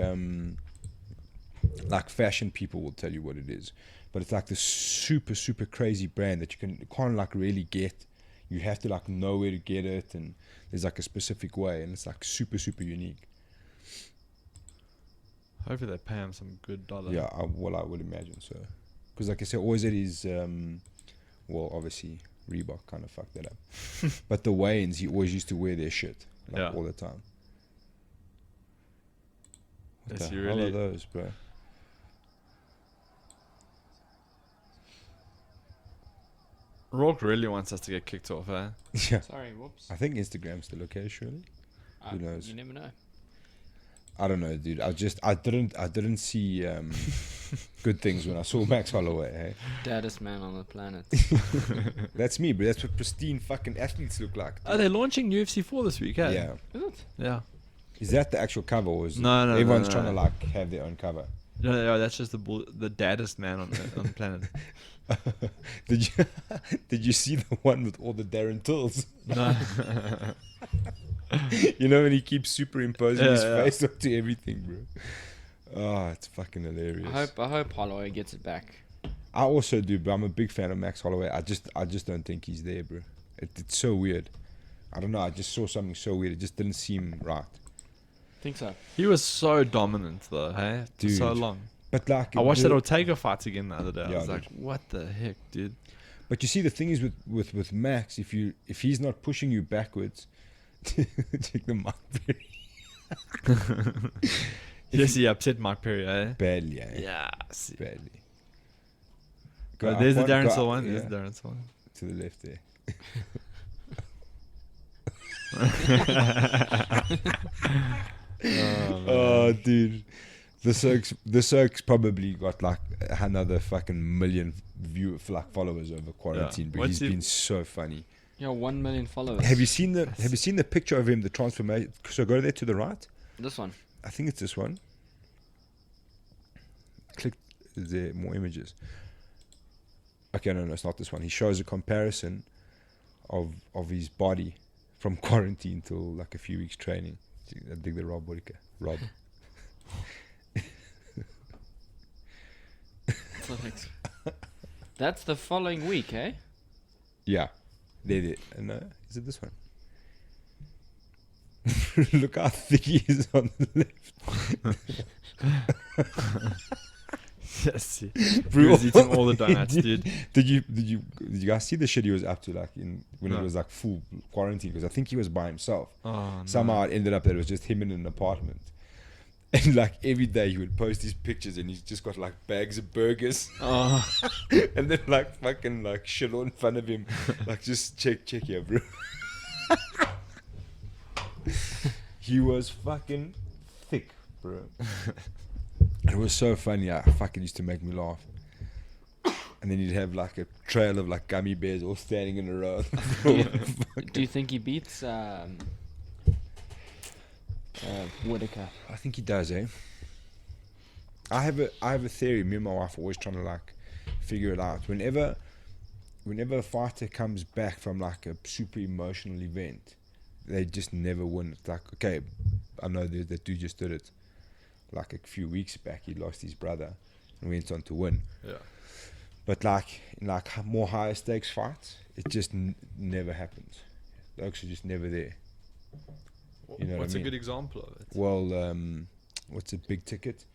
fashion people will tell you what it is. But it's like this super, super crazy brand that you can't like really get. You have to like know where to get it, and there's like a specific way, and it's like super, super unique. Hopefully they pay him some good dollar. Yeah, I would imagine so. Because like I said, always at his, well, obviously Reebok kind of fucked that up. But the weigh-ins, he always used to wear their shit like all the time. What the hell are those, bro? Rourke really wants us to get kicked off, eh? Yeah. Sorry, whoops. I think Instagram's still okay, surely. Who knows? You never know. I don't know, dude. I didn't see good things when I saw Max Holloway. Hey? Daddest man on the planet. That's me, bro. That's what pristine fucking athletes look like. Are they launching UFC 4 this week? Eh? Yeah. Is it? Yeah. Is that the actual cover, or is No, everyone's trying to like have their own cover? No, that's just the daddest man on the planet. Did you see the one with all the Darren Tills? No. You know when he keeps superimposing his face onto everything, bro. Oh, it's fucking hilarious. I hope Holloway gets it back. I also do, but I'm a big fan of Max Holloway. I just don't think he's there, bro. It's so weird. I don't know. I just saw something so weird. It just didn't seem right. Think so. He was so dominant though, hey? For so Dude. long. But like I watched that Ortega fight again the other day. Yeah, I was dude. like, what the heck, dude? But you see, the thing is with Max, if he's not pushing you backwards, check the Mike Perry. Yes, he upset Mike Perry, eh? Badly, eh? Yeah. Badly. But there's the up Darren go Till up, one. yeah, There's the Darren Till one. to the left there. Oh, dude. The Cirque's probably got like another fucking million followers over quarantine, but he's been so funny. Yeah, 1 million followers. Have you seen the picture of him, the transformation? So go there to the right. This one. I think it's this one. Click there, more images. Okay, no, it's not this one. He shows a comparison of his body from quarantine till like a few weeks training. I dig the Rob Whittaker. Rob. That's the following week, eh? Yeah. There. No, is it this one? Look how thick he is on the left. Yes, he was eating all the donuts, dude. Did you guys see the shit he was up to like when it was like full quarantine? Because I think he was by himself. Oh, Somehow it ended up that it was just him in an apartment. And like every day he would post these pictures and he's just got like bags of burgers. Oh. And then like fucking like shit all in front of him. Like just check here, bro. He was fucking thick, bro. It was so funny. I fucking used to make me laugh. And then you'd have like a trail of like gummy bears all standing in a row. Do you think he beats Whittaker? I think he does, eh? I have a theory. Me and my wife are always trying to like figure it out. Whenever a fighter comes back from like a super emotional event, they just never win. It's like, okay, I know that dude just did it. Like a few weeks back, he lost his brother and went on to win. Yeah. But like in like more higher stakes fights, it just never happens. The oaks are just never there. You know What's what I mean? a good example of it? Well, what's a big ticket?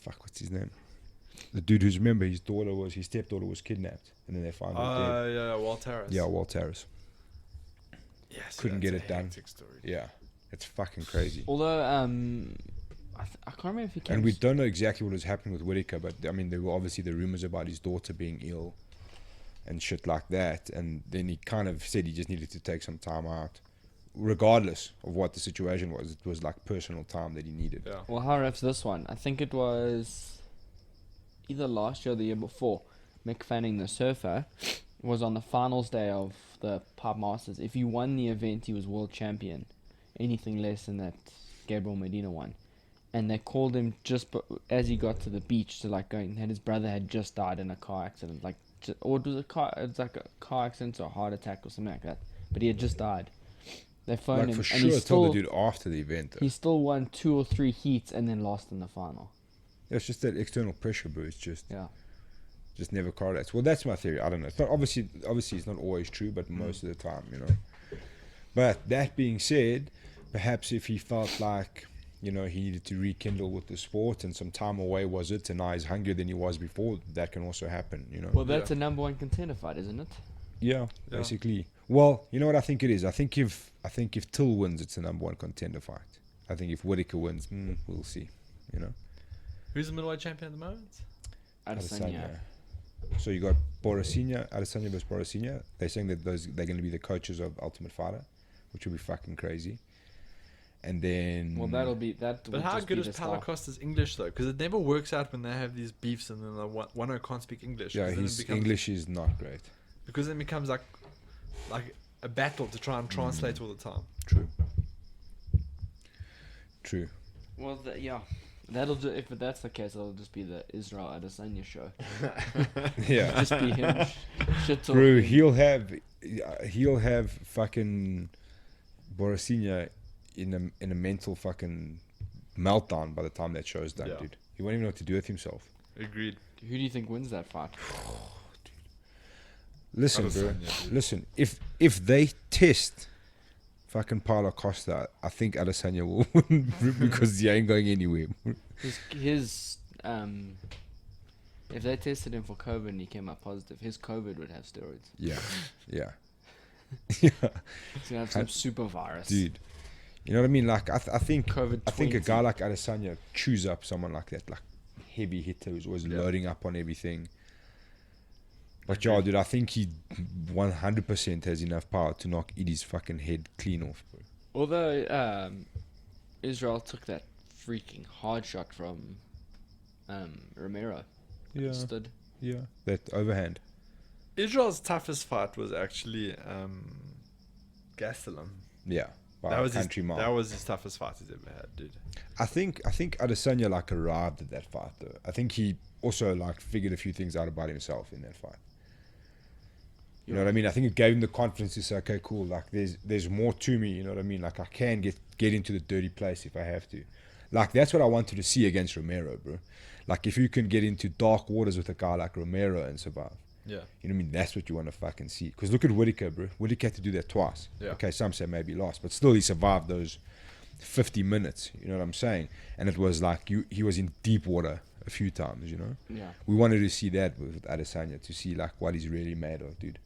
What's his name? The dude who's, remember, his stepdaughter was kidnapped, and then they found her dead. Yeah, Walt Harris. Yeah, Walt Harris. Yes, Couldn't get it done. Story. Yeah, it's fucking crazy. Although, I can't remember if he came. And we don't know exactly what was happening with Whittaker, but I mean, there were obviously the rumors about his daughter being ill and shit like that. And then he kind of said he just needed to take some time out, regardless of what the situation was. It was like personal time that he needed. Yeah. Well, how ref's this one? I think it was either last year or the year before. Mick Fanning, the surfer, was on the finals day of the Pipe Masters. If he won the event, he was world champion. Anything less than that, Gabriel Medina won. And they called him as he got to the beach to like going. And his brother had just died in a car accident, or it was it's like a car accident or a heart attack or something like that. But he had just died. They phoned him, for and sure he told the dude after the event. Though. He still won 2 or 3 heats and then lost in the final. Yeah, it's just that external pressure, bro. It's just just never correlates. Well, that's my theory. I don't know. It's not obviously it's not always true, but most of the time, But that being said, perhaps if he felt like he needed to rekindle with the sport and some time away was it, and now he's hungrier than he was before, that can also happen. Well, that's a number 1 contender fight, isn't it? Yeah, basically. Well, you know what I think it is. I think if Till wins, it's a number 1 contender fight. I think if Whittaker wins, we'll see. Who's the middleweight champion at the moment? Adesanya. So you got Adesanya versus Borrachinha. They're saying that they're going to be the coaches of Ultimate Fighter, which will be fucking crazy. And then... Well, that'll be... But how good is Paulo Costa's English, though? Because it never works out when they have these beefs and then one can't speak English. Yeah, his English is not great. Because then it becomes like a battle to try and translate all the time. True. Well, that'll if that's the case, it'll just be the Israel Adesanya show. Yeah, just be him shit talking. Bro, he'll have fucking Borrachinha in a mental fucking meltdown by the time that show's done, dude. He won't even know what to do with himself. Agreed. Who do you think wins that fight? Listen, bro. Listen, if they test fucking Paulo Costa, I think Adesanya will win because he ain't going anywhere. His if they tested him for COVID and he came up positive, his COVID would have steroids. Yeah. He's gonna have some super virus, dude. You know what I mean? Like I think COVID-20. I think a guy like Adesanya chews up someone like that, like heavy hitter who's always loading up on everything. But dude, I think he 100% has enough power to knock Eddie's fucking head clean off, bro. Although Israel took that freaking hard shot from Romero. Yeah. Stood. Yeah. That overhand. Israel's toughest fight was actually Gastelum. Yeah. That was his toughest fight he's ever had, dude. I think Adesanya arrived at that fight though. I think he also figured a few things out about himself in that fight. You know what I mean? I think it gave him the confidence to say, okay, cool, there's more to me, you know what I mean? I can get into the dirty place if I have to. That's what I wanted to see against Romero, bro. If you can get into dark waters with a guy like Romero and survive. Yeah. You know what I mean? That's what you want to fucking see. Because look at Whittaker, bro. Whittaker had to do that twice. Yeah. Okay, some say maybe lost, but still he survived those 50 minutes. You know what I'm saying? And it was he was in deep water a few times, Yeah. We wanted to see that with Adesanya, to see what he's really made of, dude.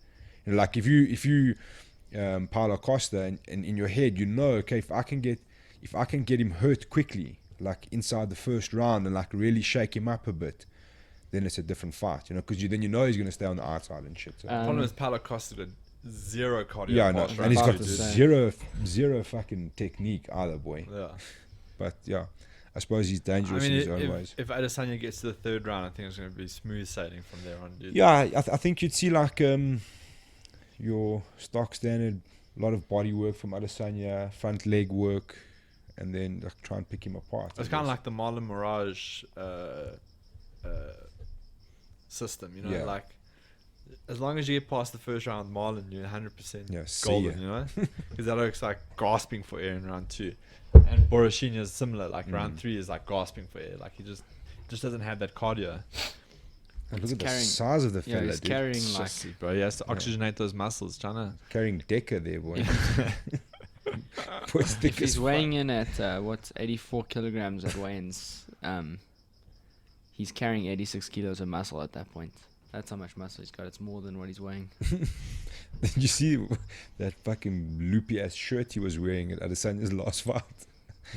If you Paulo Costa and in your head, okay, if I can get him hurt quickly, inside the first round and really shake him up a bit, then it's a different fight, because he's going to stay on the outside and shit. So. Problem is Paulo Costa did zero cardio. Yeah, no, and he's got the zero fucking technique either, boy. Yeah. But yeah, I suppose he's dangerous in his own ways. If Adesanya gets to the third round, I think it's going to be smooth sailing from there on, dude. Yeah, I think you'd see your stock standard, a lot of body work from Adesanya, front leg work, and then try and pick him apart. It's kind of like the Marlon Mirage system, Yeah. As long as you get past the first round, Marlon, you're 100% Yeah, golden, Because that looks like gasping for air in round 2. And Borrachinha is similar, round 3 is gasping for air. He just doesn't have that cardio. And look at the size of the fella, he's dude. carrying bro, he has to oxygenate those muscles, carrying Decker there, boy. If he's weighing in at 84 kilograms at weigh-ins, he's carrying 86 kilos of muscle at that point. That's how much muscle he's got. It's more than what he's weighing. Did you see that fucking loopy ass shirt he was wearing at Adesanya's last fight?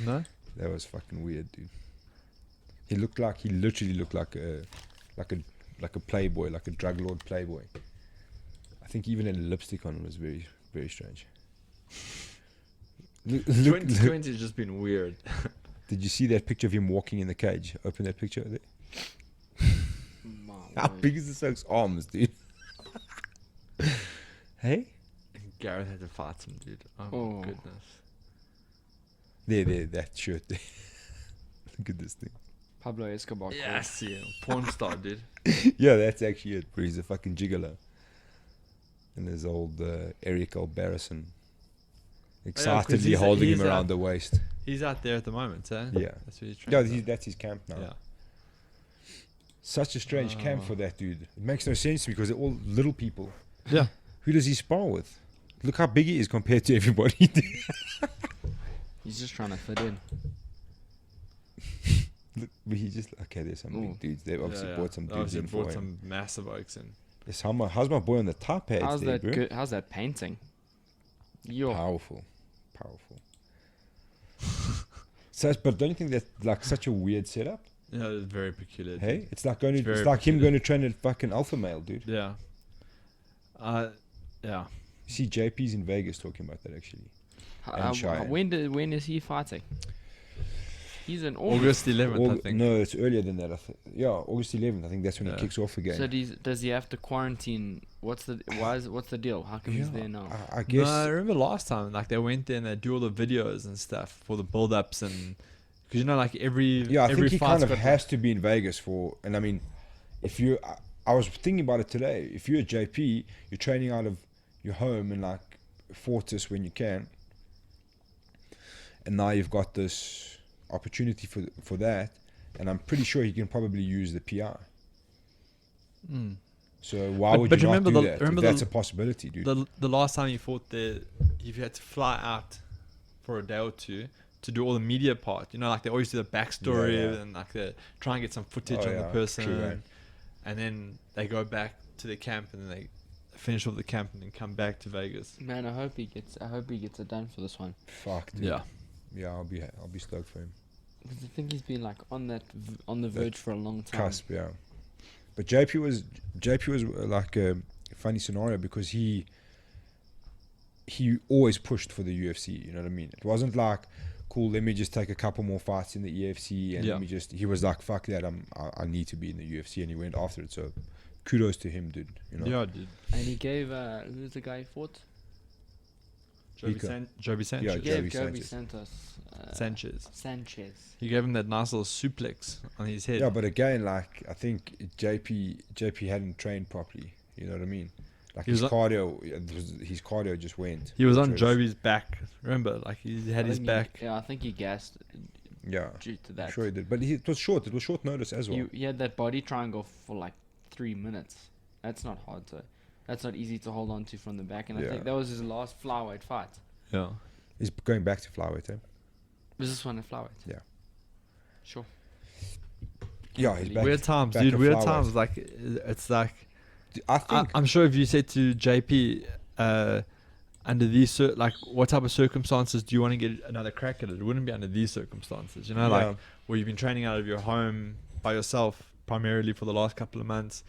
No, that was fucking weird, dude. He literally looked like a playboy, like a drug lord playboy. I think even had lipstick on was very, very strange. 2020 has just been weird. Did you see that picture of him walking in the cage? Open that picture there. How big is this oak's arms, dude? Hey? Gareth had to fight him, dude. Oh, Oh. my goodness. There, that shirt there. Look at this thing. Pablo Escobar. Yeah, I see him. Porn star, dude. Yeah, that's actually it, bro. He's a fucking gigolo. And there's old Eric Albarrison excitedly holding him around the waist. He's out there at the moment, eh? Yeah. That's where he's Yeah, training. that's his camp now. Yeah. Such a strange camp for that dude. It makes no sense to me because they're all little people. Yeah. Who does he spar with? Look how big he is compared to everybody. He's just trying to fit in. Look, but he just there's some Ooh. big dudes. They've obviously brought some dudes Obviously in for brought him. some massive oaks in. Yes, how's my boy on the top pads How's there, that bro? good? How's that painting? Yo. Powerful. So, but don't you think that's like such a weird setup? Yeah, it's very peculiar. Hey, dude. it's like going It's to, it's very like him peculiar. going to train at fucking Alpha Male, dude. Yeah. Yeah. You see, JP's in Vegas talking about that actually. And Cheyenne. When is he fighting? He's in August. August 11th, I think. No, it's earlier than that. Yeah, August 11th. I think that's when Yeah. it kicks off again. So does he have to quarantine? What's the deal? How come he's there now? I guess. No, I remember last time, like they went there and they do all the videos and stuff for the build-ups and because you know, like every Yeah, I every think he fight's kind of got has to be in Vegas for. And I mean, if you, I was thinking about it today. If you're a JP, you're training out of your home in like Fortis when you can, and now you've got this opportunity for that, and I'm pretty sure he can probably use the PR. Mm. So why But- would but you not remember do the- that? remember If that's the- a possibility, dude. the last time you fought there, you had to fly out for a day or two to do all the media part. You know, like they always do the backstory Yeah, yeah. and like they try and get some footage Oh, on the yeah, person, true, eh? and then they go back to their camp and then they finish off the camp and then come back to Vegas. Man, I hope he gets it done for this one. Fuck, dude. Yeah. Yeah, I'll be stoked for him. Because I think he's been like on the verge for a long time. Cusp, yeah. But JP was like a funny scenario because he always pushed for the UFC. You know what I mean? It wasn't like, cool, let me just take a couple more fights in the EFC and Yeah. let me just. He was like, fuck that, I need to be in the UFC, and he went after it. So, kudos to him, dude. You know? Yeah, dude. And he gave who's the guy he fought? Joby Mika. Sanchez. Yeah, He gave Joby Joby Sanchez. Santos. Sanchez. Sanchez. He gave him that nice little suplex on his head. Yeah, but again, like I think JP hadn't trained properly. You know what I mean? Like He his was cardio just went. He was on Which Joby's back. Remember, like he had his back. I think he gassed Yeah, due to I'm that. sure he did. But it was short. It was short notice as well. He had that body triangle for like 3 minutes. That's not hard to. That's not easy to hold on to from the back. And I Yeah. think that was his last flyweight fight. Yeah. He's going back to flyweight, eh? Was this one a flyweight? Yeah. Sure. Yeah, he's back. Weird times, back dude. at Weird flyweight. times. Like it's like I think I'm sure if you said to JP, under these like what type of circumstances do you want to get another crack at it? It wouldn't be under these circumstances, you know, Yeah. like where you've been training out of your home by yourself primarily for the last couple of months.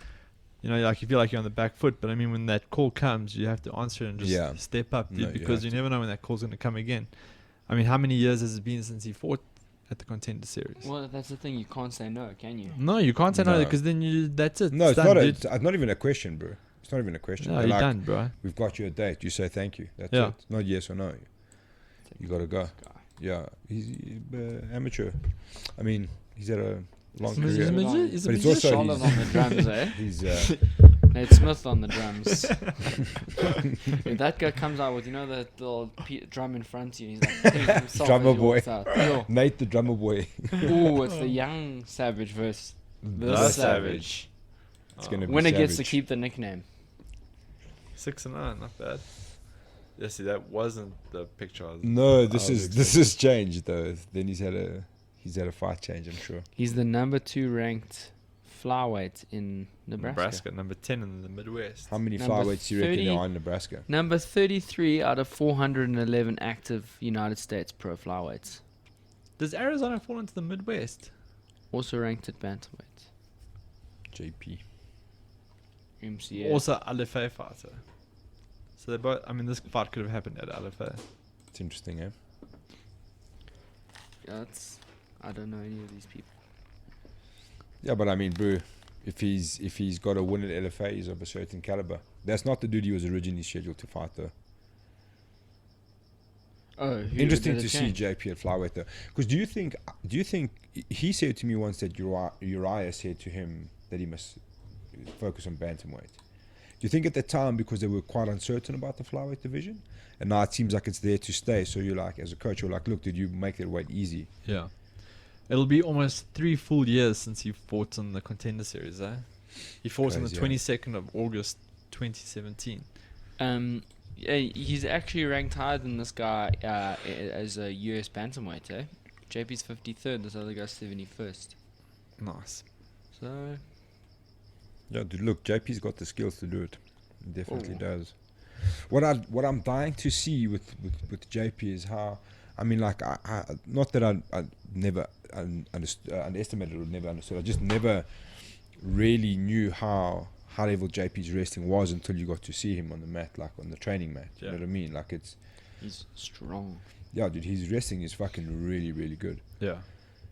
You know, like you feel like you're on the back foot, but I mean, when that call comes, you have to answer it and just Yeah. step up, dude, No, you because have you to. never know when that call's going to come again. I mean, how many years has it been since he fought at the Contender Series? Well, that's the thing. You can't say no, can you? No, you can't say no No. because then that's it. no, it's done, not. dude. It's not even a question, bro. It's not even a question. No, They're you're like, done, bro. we've got you a date. You say thank you. That's Yeah. it. Not yes or no. You gotta go. This guy. Yeah, he's amateur. I mean, he's had a long He's a career. magician. He's a But it's magician. also- Solid on the drums, eh? He's Nate Smith on the drums. If that guy comes out with, that little drum in front of you, he's like hitting himself Drummer as he walks boy. out. Yo. Nate the drummer boy. Ooh, it's the young Savage versus the Savage. It's gonna be Winner gets to savage. keep the nickname. 6-9, not bad. Yeah, see, that wasn't the picture. No, this I is was this is changed though. Then he's had a fight change, I'm sure. He's the number 2 ranked flyweight in Nebraska. number 10 in the Midwest. How many Number flyweights do you reckon 30. there are in Nebraska? Number 33 out of 411 active United States pro flyweights. Does Arizona fall into the Midwest? Also ranked at bantamweight. JP. MCA. Also, LFA fighter. So they both. I mean, this fight could have happened at LFA. It's interesting, eh? I don't know any of these people. Yeah, but I mean, bro, if he's got a win at LFA, he's of a certain caliber. That's not the dude he was originally scheduled to fight, though. Oh, interesting to see JP at flyweight, though. Because do you think he said to me once that Uriah said to him that he must focus on bantamweight? Do you think at the time, because they were quite uncertain about the flyweight division, and now it seems like it's there to stay, so you're like, as a coach, you're like, look, did you make that weight easy? Yeah. It'll be almost 3 full years since he fought in the Contender Series, eh? He fought on the 22nd of August 2017. Yeah, he's actually ranked higher than this guy as a US bantamweight, eh? JP's 53rd, this other guy's 71st. Nice. So... Yeah, dude, look, JP's got the skills to do it. He definitely does. What I'm dying to see with JP is how, I mean, like, I not that I never underestimated or never understood. I just never really knew how high level JP's wrestling was until you got to see him on the mat, like on the training mat. You know what I mean? Like, he's strong. Yeah, dude, his wrestling is fucking really, really good. Yeah.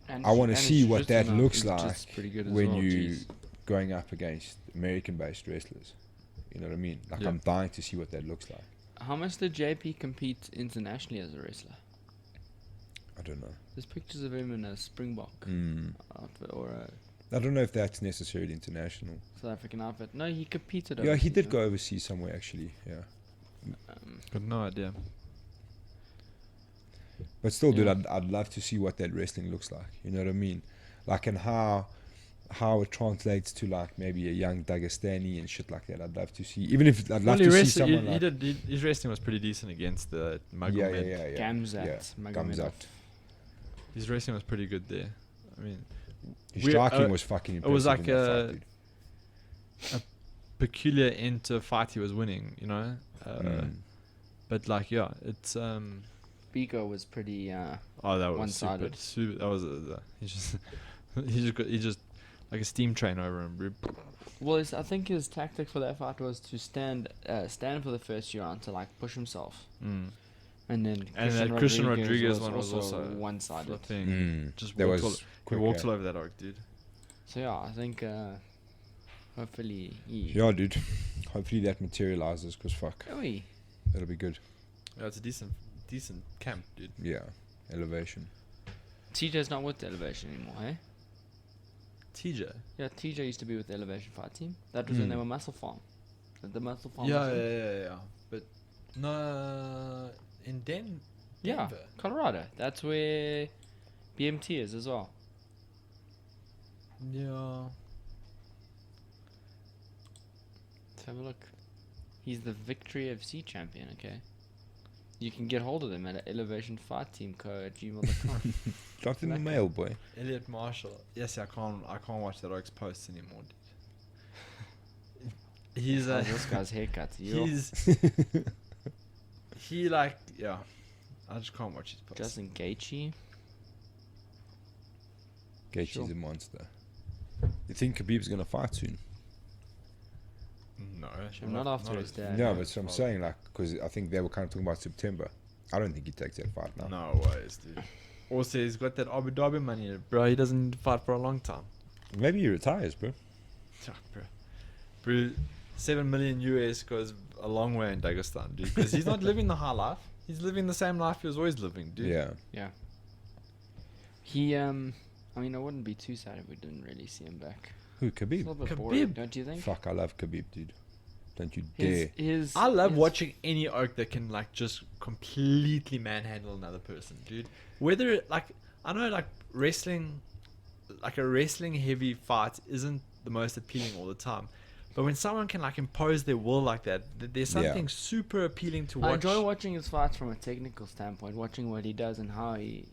And I want to see what that jiu-jitsu looks now like is pretty good as when well, you jeez. going up against American-based wrestlers. You know what I mean? Like, Yeah. I'm dying to see what that looks like. How much did JP compete internationally as a wrestler? I don't know. There's pictures of him in a Springbok outfit or a I don't know if that's necessarily international. South African outfit. No, he competed. Yeah, he overseas, did no? go overseas somewhere, actually. Yeah. Got no idea. But still, dude, Yeah. I'd love to see what that wrestling looks like. You know what I mean? Like, and how it translates to, like, maybe a young Dagestani and shit like that. I'd love to see. Even if I'd love to see someone like... His wrestling was pretty decent against the Yeah, Magomed. yeah. Gamzat. Magomedov. Gamzat. His wrestling was pretty good there. I mean, His We- striking was fucking impressive. it was like in that fight, dude. peculiar end to a fight he was winning, you know? But, like, yeah, it's... BigAl was pretty. Oh, that was One-sided. super. That was he just like a steam train over him, bro. Well, I think his tactic for that fight was to stand for the first round to like push himself, and then that Christian Rodriguez one was also one-sided. flipping. Just That walked was he quick, walked all over that arc, dude. So yeah, I think hopefully he. Yeah, dude. Hopefully that materializes, because fuck, Oi. that'll be good. Yeah, it's a decent camp, dude. Yeah, elevation. TJ's not with the Elevation anymore, hey? TJ. Yeah, TJ used to be with the Elevation Fight Team. That was when they were Muscle Farm. The Muscle Farm. Yeah. But no, in Denver. Yeah, Colorado. That's where BMT is as well. Yeah. Let's have a look. He's the Victory FC champion, okay? You can get hold of them at elevationfightteamco@gmail.com. Drop in the mail, boy. Elliot Marshall. Yes, I can't watch that Oaks posts anymore, dude. He's Oh, this guy's haircut. he like, yeah. I just can't watch his posts. Justin Gaethje. Gaethje's Sure. a monster. You think Khabib's gonna fight soon? No, Not after his dad. No, but that's what I'm saying, like, because I think they were kind of talking about September. I don't think he takes that fight now. No ways, dude. Also, he's got that Abu Dhabi money, bro. He doesn't need to fight for a long time. Maybe he retires, bro. Yeah, bro, 7 million US goes a long way in Dagestan, dude. Because he's not living the high life. He's living the same life he was always living, dude. Yeah. Yeah. He, I mean, I wouldn't be too sad if we didn't really see him back. Who, It's a Khabib? little bit Khabib. boring, don't you think? Fuck, I love Khabib, dude. Don't you dare. I love watching any oak that can like just completely manhandle another person, dude. Whether it, like, I know like wrestling, like a wrestling heavy fight isn't the most appealing all the time, but when someone can like impose their will like that, there's something super appealing to watch. I enjoy watching his fights from a technical standpoint, watching what he does and how he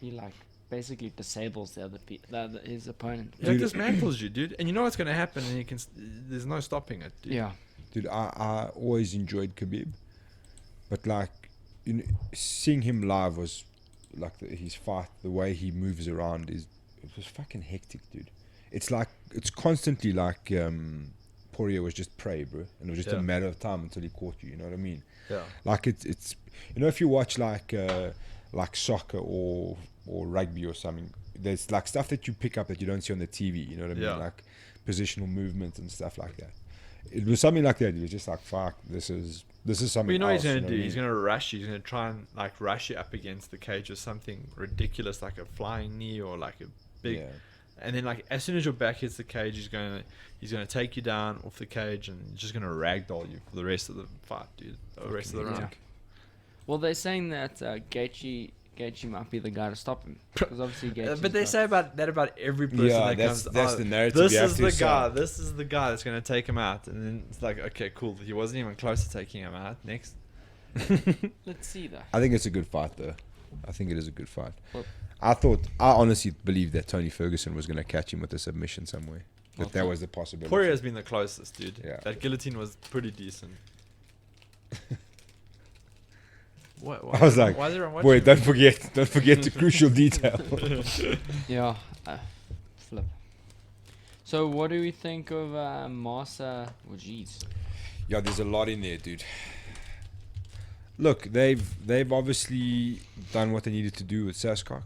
like basically disables his opponent. It like dismantles you, dude, and you know what's gonna happen, and you can. There's no stopping it, dude. Yeah. Dude, I always enjoyed Khabib, but like, you know, seeing him live was like his fight, the way he moves around it was fucking hectic, dude. It's like it's constantly like Poirier was just prey, bro, and it was just a matter of time until he caught you. You know what I mean? Yeah. Like it's you know, if you watch like soccer or rugby or something, there's like stuff that you pick up that you don't see on the TV. You know what I mean? Yeah. Like positional movement and stuff like that. It was something like that. It was just like, fuck, this is something. But you know what he's else, gonna do? what I He's mean? gonna rush you. He's gonna try and like rush you up against the cage or something ridiculous, like a flying knee or like a big. Yeah. And then like as soon as your back hits the cage, he's gonna take you down off the cage and he's just gonna ragdoll you for the rest of the fight, dude. Or the rest of the round. Well, they're saying that Gaethje might be the guy to stop him because obviously Gaethje. But they say about every person Yeah, that comes. that's the narrative. This you have is to the guy. decide. This is the guy that's gonna take him out, and then it's like, okay, cool. He wasn't even close to taking him out. Next. Let's see though. I think it's a good fight, though. I think it is a good fight. Well- I honestly believed that Tony Ferguson was going to catch him with a submission somewhere. That Well, was the possibility. Poirier's been the closest, dude. Yeah. That guillotine was pretty decent. What? I was like, why is everyone Boy, watching? don't forget the crucial detail. Yeah, flip. So what do we think of Masa? Oh, jeez. Yeah, there's a lot in there, dude. Look, they've obviously done what they needed to do with Sascock.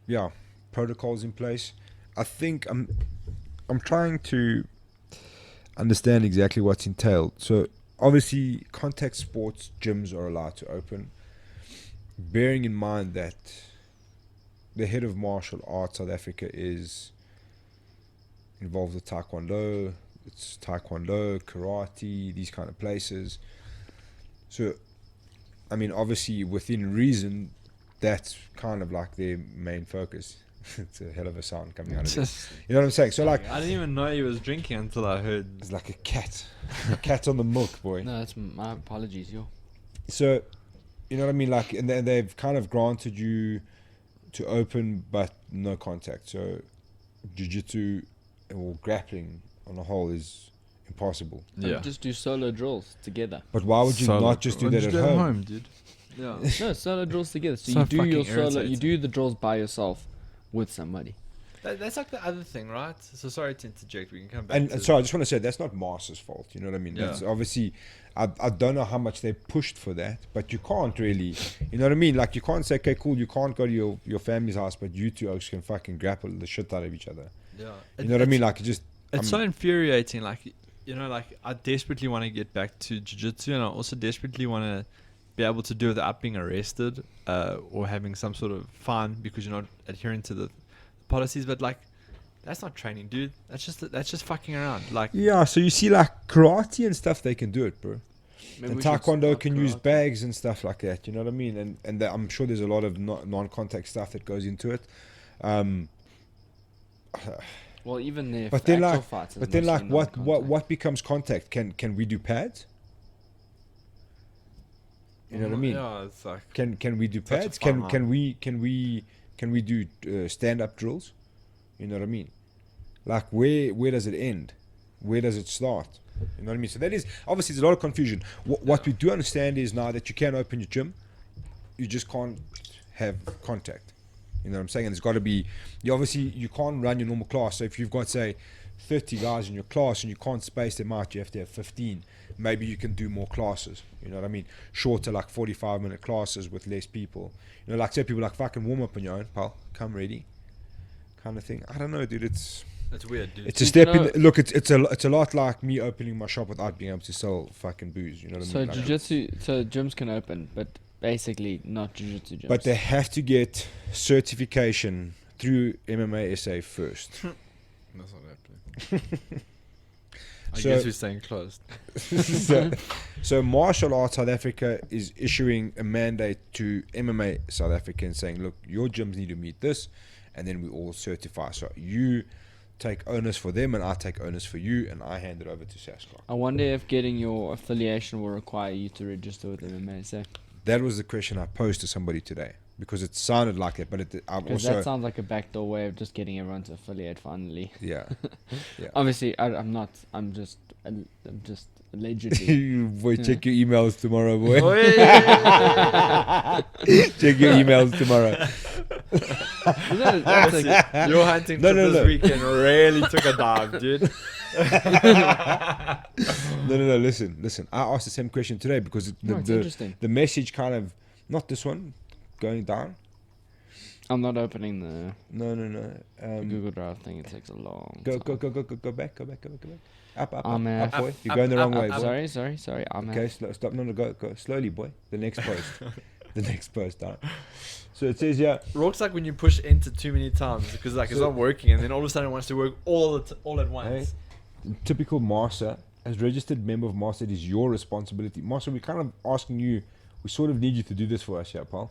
Yeah, protocols in place. I think I'm trying to understand exactly what's entailed. So obviously, contact sports gyms are allowed to open, bearing in mind that the head of martial arts South Africa is involved with Taekwondo. It's Taekwondo, karate, these kind of places. So, I mean, obviously, within reason, that's kind of like their main focus. It's a hell of a sound coming out of it. You know what I'm saying? So, like, I didn't even know he was drinking until I heard. it's like a cat on the milk, boy. No, that's my apologies, yo. So, you know what I mean? Like, and they've kind of granted you to open, but no contact. So, jiu-jitsu or grappling on a whole is impossible. Yeah. Just do solo drills together. But why would you not just do that at home? dude? Yeah. No, solo drills together. So, So you do your fucking solo. You irritating. do the drills by yourself with somebody. That's like the other thing, right? So sorry to interject. We can come back. And to so I just want to say that's not Mars's fault. You know what I mean? Yeah. That's obviously, I don't know how much they pushed for that, but you can't really, you know what I mean? Like you can't say, okay, cool, you can't go to your family's house, but you two oaks can fucking grapple the shit out of each other. Yeah. You know what I mean? Like it just, It's so infuriating. Like, you know, like I desperately want to get back to jiu-jitsu, and I also desperately want to be able to do it without being arrested or having some sort of fine because you're not adhering to the policies. But like, that's not training, dude. That's just fucking around. Like, yeah. So you see, like karate and stuff, they can do it, bro. Maybe And we should taekwondo start can use karate. bags and stuff like that. You know what I mean? And I'm sure there's a lot of non-contact stuff that goes into it. Well, even the But then, actual like, fights. is but then, like, mostly what non-contact. becomes contact? Can we do pads? You know what I mean? Yeah, it's like Can we do Such a pads? fine Can we do stand-up drills? You know what I mean? Like where does it end? Where does it start? You know what I mean? So that is obviously there's a lot of confusion. What we do understand is now that you can open your gym, you just can't have contact. You know what I'm saying? And there's got to be. You can't run your normal class. So if you've got say 30 guys in your class and you can't space them out, you have to have 15. Maybe you can do more classes. You know what I mean? Shorter, like 45-minute classes with less people. You know, like say people like fucking warm up on your own, pal. Come ready, kind of thing. I don't know, dude. It's weird, dude. it's a You step know- in. Look, it's a lot like me opening my shop without being able to sell fucking booze. You know what I So mean? Like, jiu-jitsu, so gyms can open, but basically not jiu-jitsu gyms. but they have to get certification through MMA SA first. That's not happening. I So- guess we're staying closed. so Martial Arts South Africa is issuing a mandate to MMA South Africa and saying, look, your gyms need to meet this, and then we all certify. So you take onus for them, and I take onus for you, and I hand it over to Sascock. I wonder if getting your affiliation will require you to register with MMA. So, That was the question I posed to somebody today, because it sounded like it, but I'm because also... that sounds like a backdoor way of just getting everyone to affiliate finally. yeah. Obviously, I'm not. I'm just allegedly. You boy, check your emails tomorrow, boy. Oi! Check your emails tomorrow. That's like- Your hunting No, trip no, this no. weekend really took a dive, dude. No. Listen. I asked the same question today because no, it's the interesting. message kind of, not this one, going down? I'm not opening the No. Google Drive thing. It takes a long Go time. back. Up, I'm up, boy. You're going the wrong way, boy. Sorry. Okay, stop. No, go slowly, boy. The next post. Down. So it says here. Rourke's like when you push enter too many times because like it's not working, and then all of a sudden it wants to work all at once. Hey, typical master. As registered member of master, it is your responsibility. Master, we're kind of asking you. We sort of need you to do this for us, yeah, pal.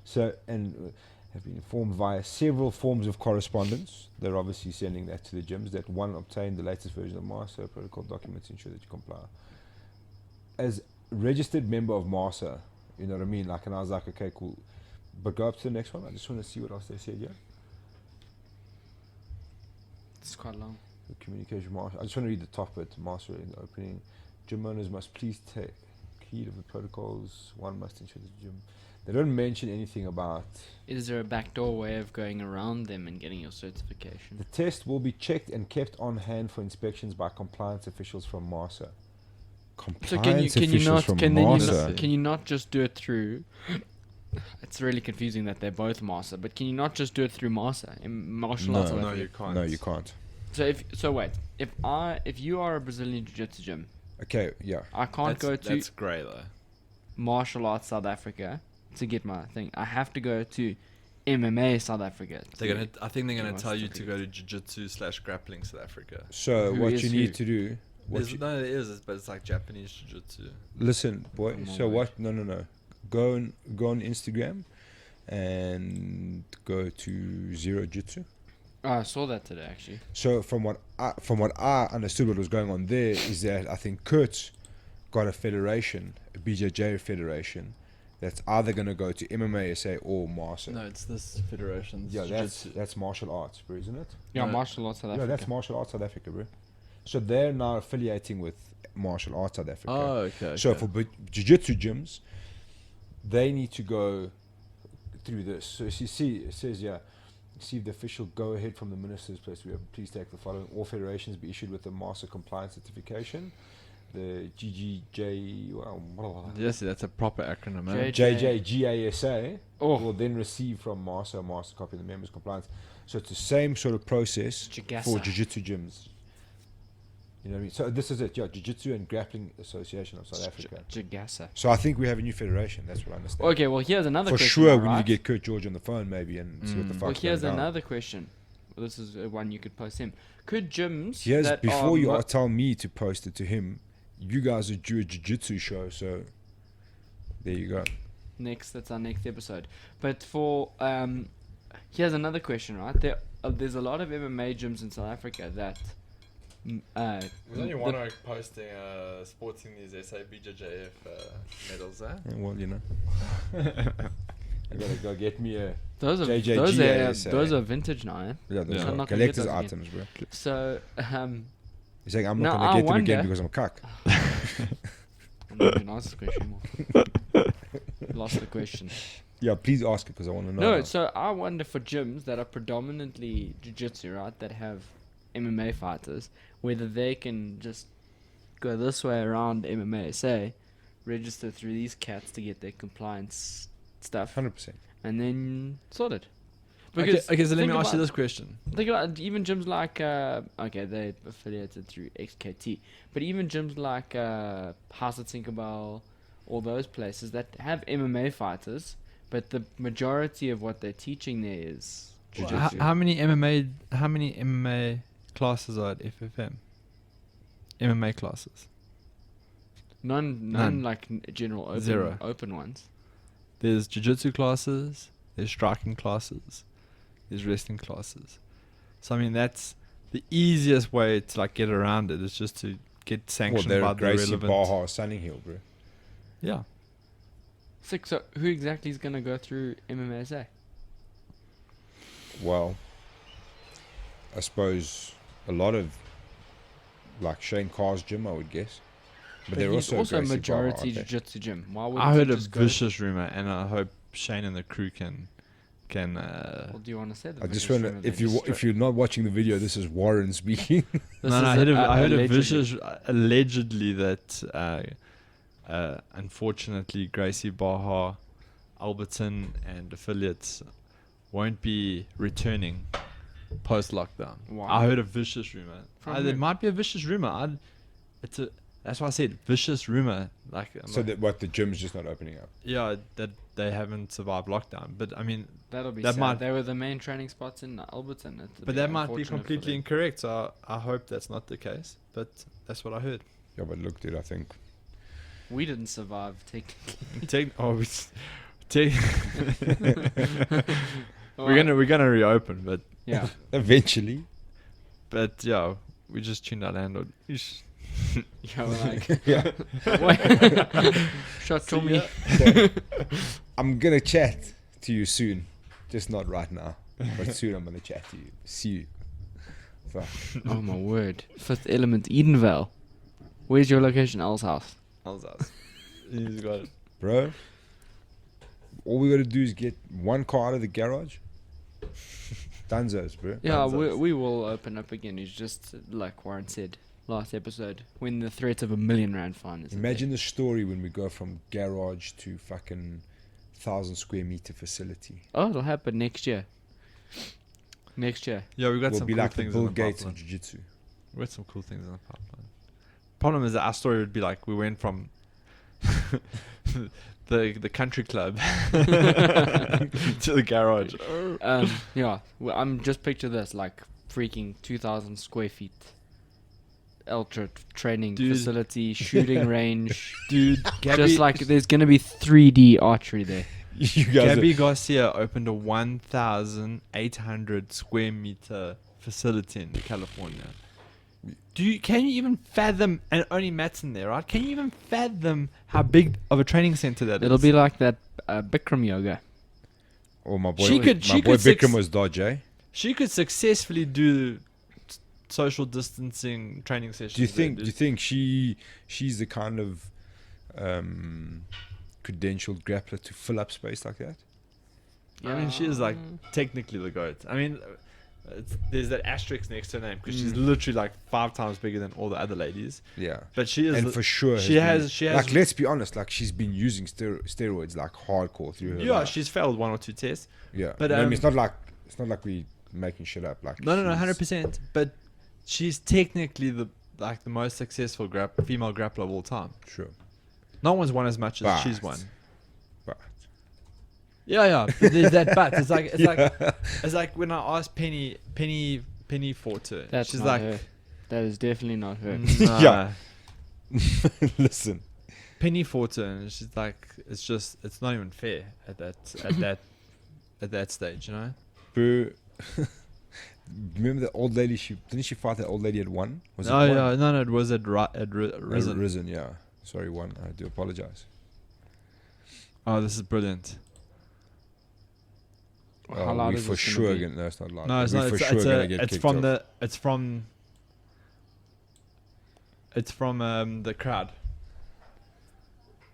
So have been informed via several forms of correspondence. They're obviously sending that to the gyms. That one, obtain the latest version of master protocol documents, ensure that you comply. As registered member of master, you know what I mean? Like, and I was like, okay, cool. But go up to the next one. I just want to see what else they said, yeah? It's quite long. The communication master. I just want to read the top bit. Master in the opening. Gym owners must please take heed of the protocols. One must ensure the gym. They don't mention anything about... Is there a backdoor way of going around them and getting your certification? The test will be checked and kept on hand for inspections by compliance officials from MASA. So can you not just do it through... It's really confusing that they're both MASA, but can you not just do it through MASA in martial arts? No, you can't. No, you can't. If you are a Brazilian Jiu-Jitsu gym... Okay, yeah. I can't go to... That's grey though. Martial arts South Africa to get my thing. I have to go to MMA South Africa. I think they're gonna tell you to go to jiu-jitsu/grappling South Africa. So Who what is you who? need to do... There is, but it's like Japanese jiu-jitsu. Listen, boy. Come on, So boy. what? No. Go on Instagram and go to Zero Jitsu. Oh, I saw that today actually. So from what I understood, what was going on there is that I think Kurt's got a federation, a BJJ federation, that's either going to go to MMA SA or Master. No, it's this federation. Yeah, that's martial arts, bro, isn't it? Yeah, No. martial arts South Africa. Yeah, that's martial arts South Africa, bro. So they're now affiliating with martial arts South Africa. Oh, okay. So for jiu-jitsu gyms, they need to go through this. So you see, it says, yeah, receive the official go-ahead from the minister's place. We have, please take the following. All federations be issued with a master compliance certification. The GGJ, Yes, that's a proper acronym. Man. JJGASA Oh. will then receive from master a master copy of the members' compliance. So it's the same sort of process Jigasa. for jiu-jitsu gyms. You know what I mean? So this is it, yeah, Jiu-Jitsu and Grappling Association of South Africa. Jigasa. So I think we have a new federation. That's what I understand. Okay, well here's another For question. sure, we right? need to get Kurt George on the phone maybe and see what the fuck's Well, here's going down. another question. Well, this is one you could post him. Could gyms Yes, that before are you tell me to post it to him, you guys are due a jiu-jitsu show, so there you go. that's our next episode. But for here's another question, right? There's a lot of MMA gyms in South Africa that There's only one posting sporting these SA BJJF medals, eh? Well, you know. I gotta go get me a... those JJGASA. are vintage now, eh? Yeah, those Yeah. are I'm not gonna get collector's those again. items, bro. So He's like, I'm Now, not gonna I get them again wonder- because I'm cuck. I'm not gonna ask the question more. Lost the question. Yeah, please ask it because I want to know. No, now. so I wonder for gyms that are predominantly jiu-jitsu, right, that have MMA fighters, whether they can just go this way around MMA, say, register through these cats to get their compliance stuff, 100%. and then sort it. Okay, so let me think ask you about- this question. Think about even gyms like, okay, they're affiliated through XKT, but even gyms like House at Tinkerbell, all those places that have MMA fighters, but the majority of what they're teaching there is jiu-jitsu. How many MMA classes are at FFM? MMA classes. None like general open, Zero. open ones. There's jiu-jitsu classes, there's striking classes, there's wrestling classes. So I mean that's the easiest way to like get around it is just to get Well, sanctioned they're by the Gracie relevant. Baja Sunninghill, bro. Yeah. Sick. So who exactly is gonna go through MMSA? Well, I suppose a lot of like Shane Carr's gym, I would guess. But they're he's also a Gracie majority Baja, aren't they? jiu-jitsu gym. Why would I heard a just go? vicious rumor, and I hope Shane and the crew can. Well, do you want to say the I just vicious want rumor to, then? if you're not watching the video, this is Warren speaking. This No, is I heard a allegedly. vicious, allegedly that, unfortunately, Gracie Baja Alberton and affiliates won't be returning post-lockdown. Wow. I heard a vicious rumor. From There who? might be a vicious rumor. That's why I said vicious rumor. Like, So that what the gym's just not opening up. yeah, that they haven't survived lockdown. But I mean, That'll be That sad. might- They were the main training spots in Alberton. but that might be completely incorrect. So I hope that's not the case. But that's what I heard. Yeah, but look, dude, I think We didn't survive technically. We're gonna reopen, but Yeah. eventually. yeah, we just tuned our landlord. Ish. Yeah, we're like, Yeah. what? Shut to me. I'm gonna chat to you soon, just not right now, but soon I'm gonna chat to you. See you. Fuck. Oh my word. Fifth Element, Edenvale. Where's your location? Al's house. How's that? He's got it. Bro, all we gotta do is get one car out of the garage. Dunzos, bro. Yeah, Dunzos. we will open up again. It's just like Warren said last episode, when the threat of £1 million fine is. Imagine the story when we go from garage to fucking 1,000 square meter facility. Oh, it'll happen next year. Next year. Yeah, we've got We'll some be cool like the things Bill in the Gates pipeline. of jiu-jitsu. We've got some cool things in the pipeline. Problem is that our story would be like we went from the country club to the garage. Yeah, well, I'm just picture this like freaking 2,000 square feet ultra training Dude. facility, shooting range. Dude, Just like there's gonna be 3D archery there. You guys Gabby Garcia opened a 1,800 square meter facility in California. Can you even fathom, and only Matt's in there, right? Can you even fathom how big of a training center that It'll is? be like that Bikram yoga. Oh, my boy, She could- my she boy could Bikram was Dodge, eh? She could successfully do social distancing training sessions. Do you there, think? Do dude. you think she's the kind of credentialed grappler to fill up space like that? I mean, she is like technically the goat. I mean, there's that asterisk next to her name because she's literally like 5 times bigger than all the other ladies. Yeah, But she is, and for sure, she has Like, let's be honest. Like, she's been using steroids like hardcore through her yeah, life. she's failed 1 or 2 tests. Yeah, but, I mean, um, it's not like we making shit up. Like, No, she's- 100%. But she's technically the most successful female grappler of all time. Sure, No one's won as much as But- she's won. but Yeah. But there's that but. It's like when I asked Penny fought her. That's she's not like, her. That is definitely not her. nah. Yeah. listen, Penny fought her, and she's like, it's not even fair at that stage, you know. bro. Remember the old lady? Didn't she fight that old lady at one? Was it Oh one? yeah, no, it was at Risen. Risen, yeah. Sorry, one. I do apologize. Oh, this is brilliant. How loud we is for this gonna sure be? gonna. No, it's not loud. No, it's we not. for It's, sure it's, gonna a, get it's kicked from off. the crowd.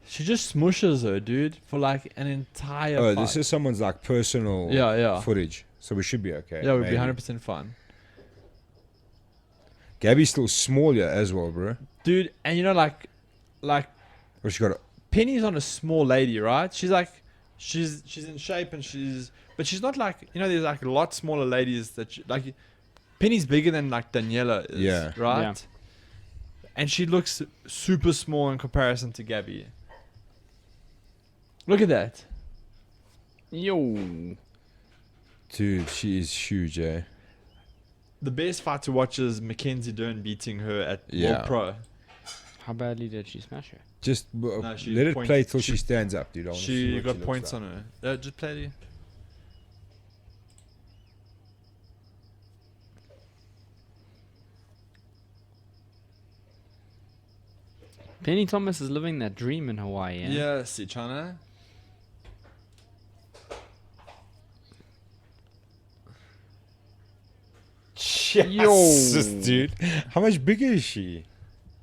She just smushes her, dude, for like an entire Oh, fight. this is someone's like personal Yeah. footage, so we should be okay. Yeah, we'd be maybe. 100% fine. Gabby's still small, yeah, as well, bro. Dude, and you know, like But she got a, Penny's not a small lady, right? She's in shape and but she's not like, you know, there's like a lot smaller ladies that like Penny's bigger than like Daniela is, Yeah. right? Yeah. And she looks super small in comparison to Gabby. Look at that. Yo. dude. She is huge, eh? The best fight to watch is Mackenzie Dern beating her at Yeah. World Pro. How badly did she smash her? Just No, she let it points- play till she she- stands up, dude. I wanna see She what got looks points like. on her. Just play it. Penny Thomas is living that dream in Hawaii, eh? Yeah, see, China. Yes, dude. How much bigger is she?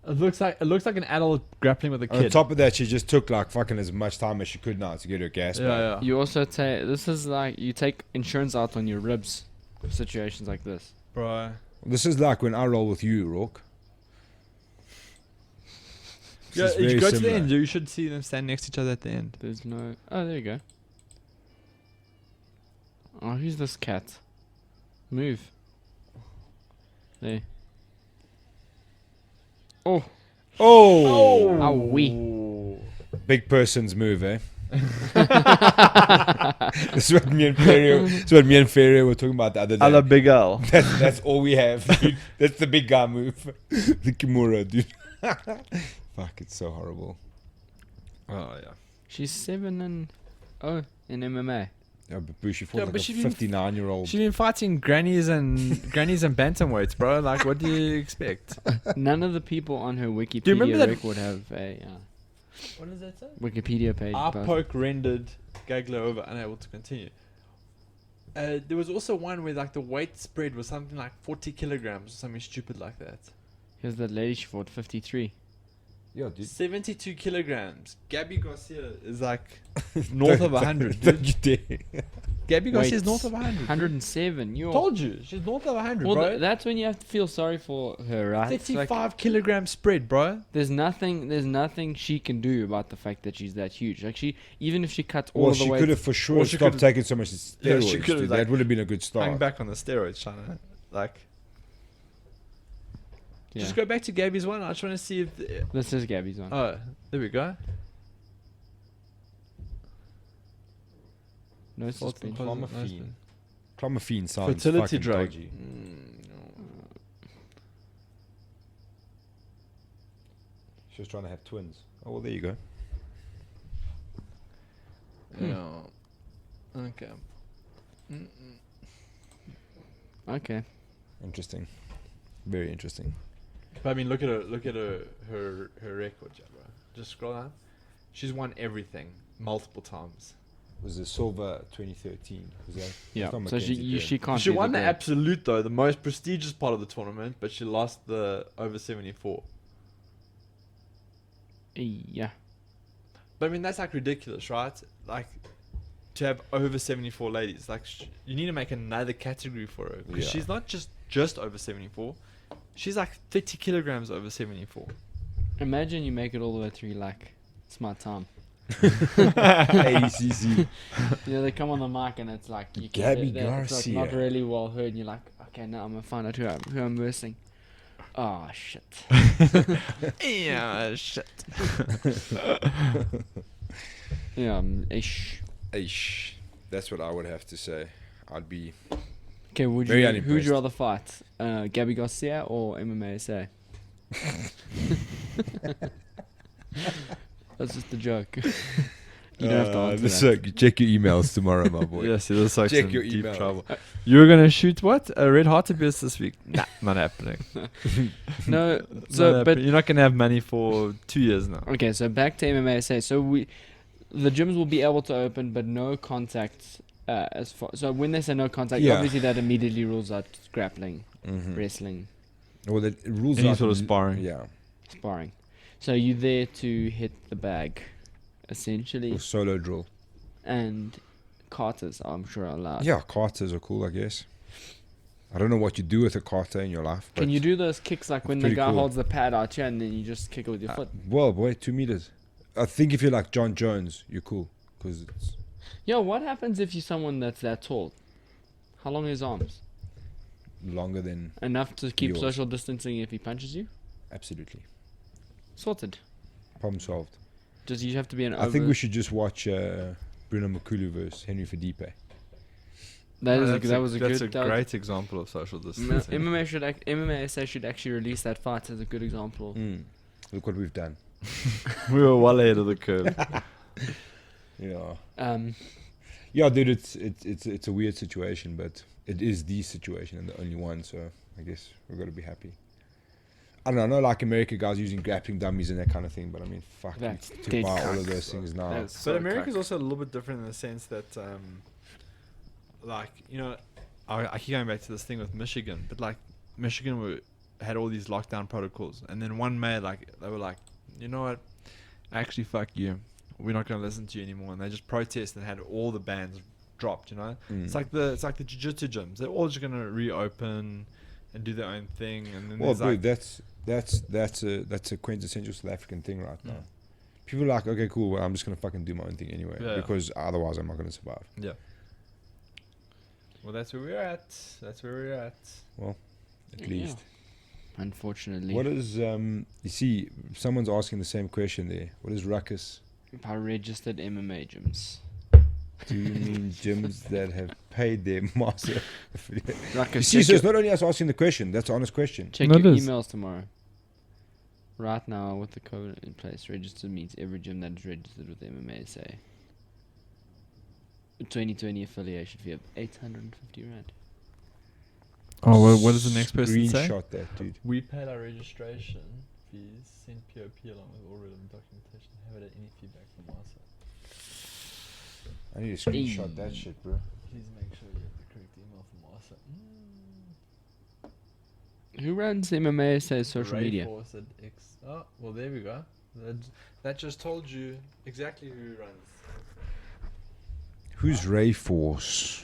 It looks like an adult grappling with a On kid. top of that, she just took like fucking as much time as she could now to get her gas back. yeah. You also take, this is like, you take insurance out on your ribs for situations like this. Bro. This is like when I roll with you, Rourke. Yeah, This is you very go to the similar. end. You should see them stand next to each other at the end. There's no, oh, there you go. Oh, who's this cat? Move. There. Oh. Oh! Oh, we. Big person's move, eh? This is what me and Ferrier were talking about the other day. I love BigAl. That's all we have, dude. That's the big guy move. The Kimura, dude. Fuck, it's so horrible. Oh yeah. She's 7-0 in MMA. Yeah, but she fought like a she didn't 59-year-old. She's been fighting grannies and bantamweights, bro. Like, what do you expect? None of the people on her Wikipedia record have a What does that say? Wikipedia page. Poke rendered Gagler over, unable to continue. There was also one where like the weight spread was something like 40 kilograms or something stupid like that. Here's that lady, she fought 53. Yeah, dude. 72 kilograms. Gabby Garcia is like north of 100. Dude. Don't you dare. Gabby Garcia is Weights, north of 100. 107. You Told you, she's north of 100, well, bro. that's when you have to feel sorry for her, right? 55 Like, kilogram spread, bro. there's nothing she can do about the fact that she's that huge. Like even if she cuts all of the she weight, could have for sure Or she stopped could've- taking so much Yeah, steroids, she could've, dude. like, That would have been a good Hang start. back on the steroids, trying to like. yeah. Just go back to Gabby's one. I just want to see if. This is Gabby's one. Oh, there we go. No suspension. Clomiphene. Clomiphene sounds Fertility fucking drug. dodgy. She was trying to have twins. Oh, well, there you go. Yeah. Okay. Okay. Interesting. Very interesting. But I mean, look at her record, yeah, bro. Just scroll down. She's won everything multiple times. Was the silver 2013? Was that? Yeah. Tom So McKenzie she can't. She do won the gold. absolute though, the most prestigious part of the tournament, but she lost the over 74. Yeah. But I mean, that's like ridiculous, right? Like to have over 74 ladies, like you need to make another category for her because Yeah. she's not just over 74. She's like 30 kilograms over 74. Imagine you make it all the way through. Like it's my time. ACC. You know, they come on the mic and it's like you Gabby it's like not Garcia. really well heard, and you're like, okay, now I'm gonna find out who I'm versing. Oh shit. Yeah, shit. Yeah, ish. Aish. That's what I would have to say. I'd be. Okay, Very who'd unimpressed. you rather fight, Gabby Garcia or MMA SA? That's just a joke. You don't have to answer that. Check your emails tomorrow, my boy. Yes, it looks like Check some your deep email. trouble. You were gonna shoot what? A red heart abuse this week? Nah, not happening. No, Not so but happening. You're not gonna have money for 2 years now. okay, so back to MMA SA. So the gyms will be able to open, but no contact. As far so when they say no contact, Yeah. obviously that immediately rules out grappling, Mhm. wrestling, Well, the rules Any out sort of l- sparring. Yeah. sparring. So you're there to hit the bag, essentially, Or solo drill. and carters, I'm sure, are allowed. Yeah, carters are cool, I guess. I don't know what you do with a carter in your life. Can but- you do those kicks like when the pretty guy cool. holds the pad out here and then you just kick it with your foot? Well, boy, 2 meters. I think if you're like John Jones, you're cool. Because it's Yo, what happens if you're someone that's that tall? How long are his arms? longer than. Enough to keep Yours. social distancing if he punches you? Absolutely. Sorted. Problem solved. Just you have to be an I think we should just watch Bruno Makulu versus Henry Fadipe. That is That's that was a that's good. a great example of social distancing. MMA SA should actually release that fight as a good example. Look what we've done. We were well ahead of the curve. Yeah. Yeah, dude, it's a weird situation, but it is the situation and the only one, so I guess we've got to be happy. I don't know, like America guys using grappling dummies and that kind of thing, but I mean, fuck, That's to dead buy all cuck. of those things now. That's But so America's cuck. also a little bit different in the sense that, like, you know, I keep going back to this thing with Michigan, but like Michigan had all these lockdown protocols, and then one May, like, they were like, you know what, actually, fuck you, we're not going to listen to you anymore, and they just protested and had all the bans dropped. You know, it's like the jiu-jitsu gyms; they're all just going to reopen and do their own thing, and then Well, there's dude, like, that's a quintessential South African thing right now. People are like, okay, cool, well, I'm just gonna fucking do my own thing anyway, Yeah. because otherwise I'm not gonna survive. yeah. Well, that's where we're at. That's where we're at. At least. Unfortunately. What is you see? Someone's asking the same question there. What is ruckus? By registered MMA gyms. Do you mean gyms that have paid their master? Ruckus. You see, so it's not only us asking the question. That's an honest question. Check No, your it is. emails tomorrow. Right now, with the code in place, registered means every gym that is registered with MMA say 2020 affiliation fee of 850 rand. Oh, well, what does the next person say? Screenshot that, dude. We paid our registration fees, send POP along with all relevant documentation. Have it any feedback from our side. I need to screenshot that shit, bro. Please make sure you have the correct email from our side. Who runs MMA says social Ray media? Force at X. Oh, well, there we go. That just told you exactly who runs. Who's Ray Force?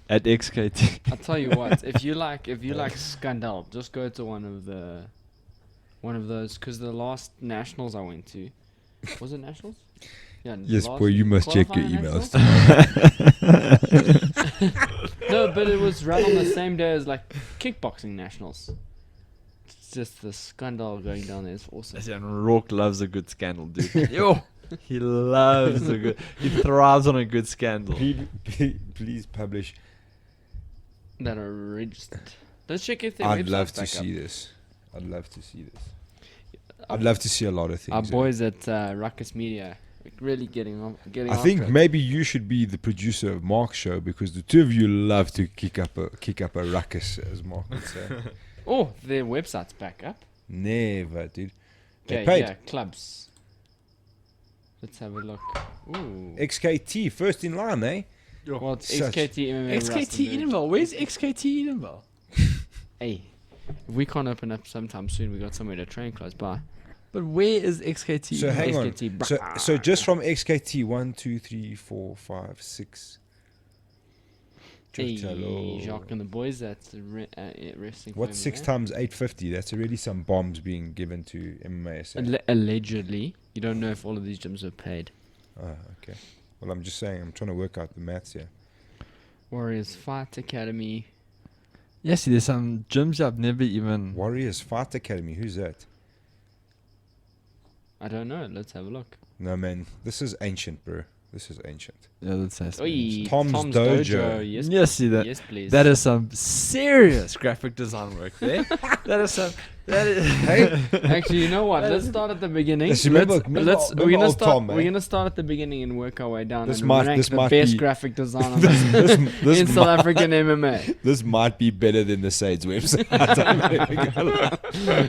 At XKT. I'll tell you what. If you like Scandal, just go to one of those. Because the last nationals I went to, was it nationals? Yeah. Yes, last boy, you must check your qualifying emails. nationals? No, but it was run on the same day as like kickboxing nationals. It's just the Scandal going down there is awesome. Yeah, and Rourke loves a good scandal, dude. Yo, he loves a good. He thrives on a good scandal. Please publish. That are registered. Let's check if their I'd website's love to back see up. this. I'd love to see this. I'd love to see a lot of things. Our boys at Ruckus Media really getting I after think it. maybe you should be the producer of Mark's show because the two of you love to kick up a ruckus, as Mark would say. Oh, their website's back up. Never, dude. They Okay, paid. yeah, clubs. Let's have a look. Ooh. XKT first in line, eh? Well, it's Such- XKT MMA. XKT Rustenburg. Edinburgh. Where's XKT Edinburgh? Hey, if we can't open up sometime soon, we got somewhere to train close by. But where is XKT? So hang on. XKT. So just from XKT 1, 2, 3, 4, 5, 6. Hey, Hello. Jacques and the boys that's wrestling. for What's 6 MMA. times 850? That's already some bombs being given to MMA. SA. Allegedly, you don't know if all of these gyms are paid. Okay. Well, I'm just saying, I'm trying to work out the maths here. Warriors Fight Academy. Yes, there's some gyms I've never even. Warriors Fight Academy. Who's that? I don't know. Let's have a look. No, man. This is ancient, bro. This is ancient. Yeah, that's nice. Oi, Tom's Dojo. Yes, Yes, see that. yes, please. That is some serious graphic design work there. That is some. That is. Actually, you know what? Let's start at the beginning. Yes, remember We're gonna old start. Tom, We're eh? gonna start at the beginning and work our way down This and might- rank this the might best be- graphic design on this in South African MMA. This might be better than the Sades website.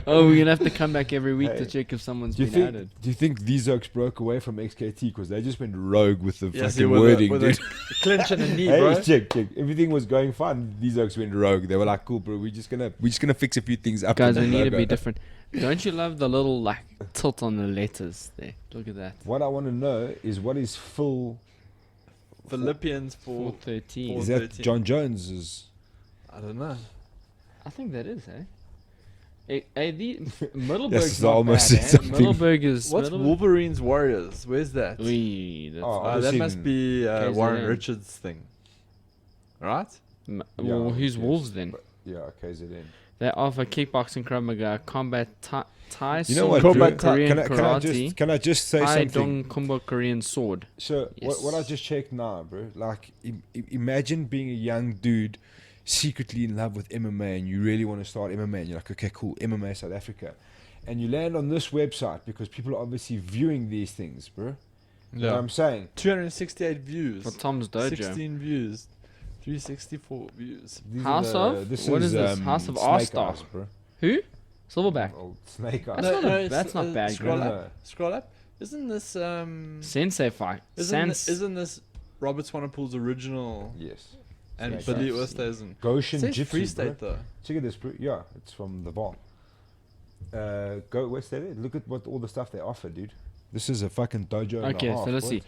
Oh, we're gonna have to come back every week to Hey, check if someone's Do you been think? added. Do you think these oaks broke away from XKT because they just went rogue with the Yes, fucking with wording, with dude? clinch and a knee, Hey, bro. check. Everything was going fine. These oaks went rogue. They were like, "Cool, bro. We're just gonna fix a few things up." Guys, in we the need to logo." be different. Don't you love the little like tilt on the letters there? Look at that. What I want to know is what is full. Philippians for. 413. Is that 13. John Jones's? I don't know. I think that is, eh? Middleburg's Yes, it's not almost bad, eh? something. Middleburg is. What's Middleburg- Wolverines Warriors? Where's that? Wee, that's Oh, That obviously must in be KZN. Warren Richards' thing. Right? well, who's yes. Wolves then? Yeah, KZN. They offer kickboxing, Krav Maga, combat Thai You know sword, what? Combat Drew? Korean Can I karate, just say Thai something? Dong Kumbo Korean sword. So what I Yes. just checked now, bro. Like, imagine being a young dude secretly in love with MMA, and you really want to start MMA, and you're like, okay, cool, MMA South Africa, and you land on this website because people are obviously viewing these things, bro. You know what I'm saying? 268 views. For Tom's Dojo. 16 views. 364 views. These House are of? What is this? House of Snake All-Star. Eyes, bro. Who? Silverback. Old Snake Eyes. That's not a- it's, that's not bad, Scroll Graham. up. Scroll up. Isn't this Sensei fight. isn't this Robert Swanepoel's original Yes. and Snake Billy Eyes. Oosthuizen? Goshen Says Jitsu, Free bro. State though. Check out this, bro. Yeah, it's from the vault. What's that? Look at what all the stuff they offer, dude. This is a fucking dojo. and Okay, a half, so let's boy. see.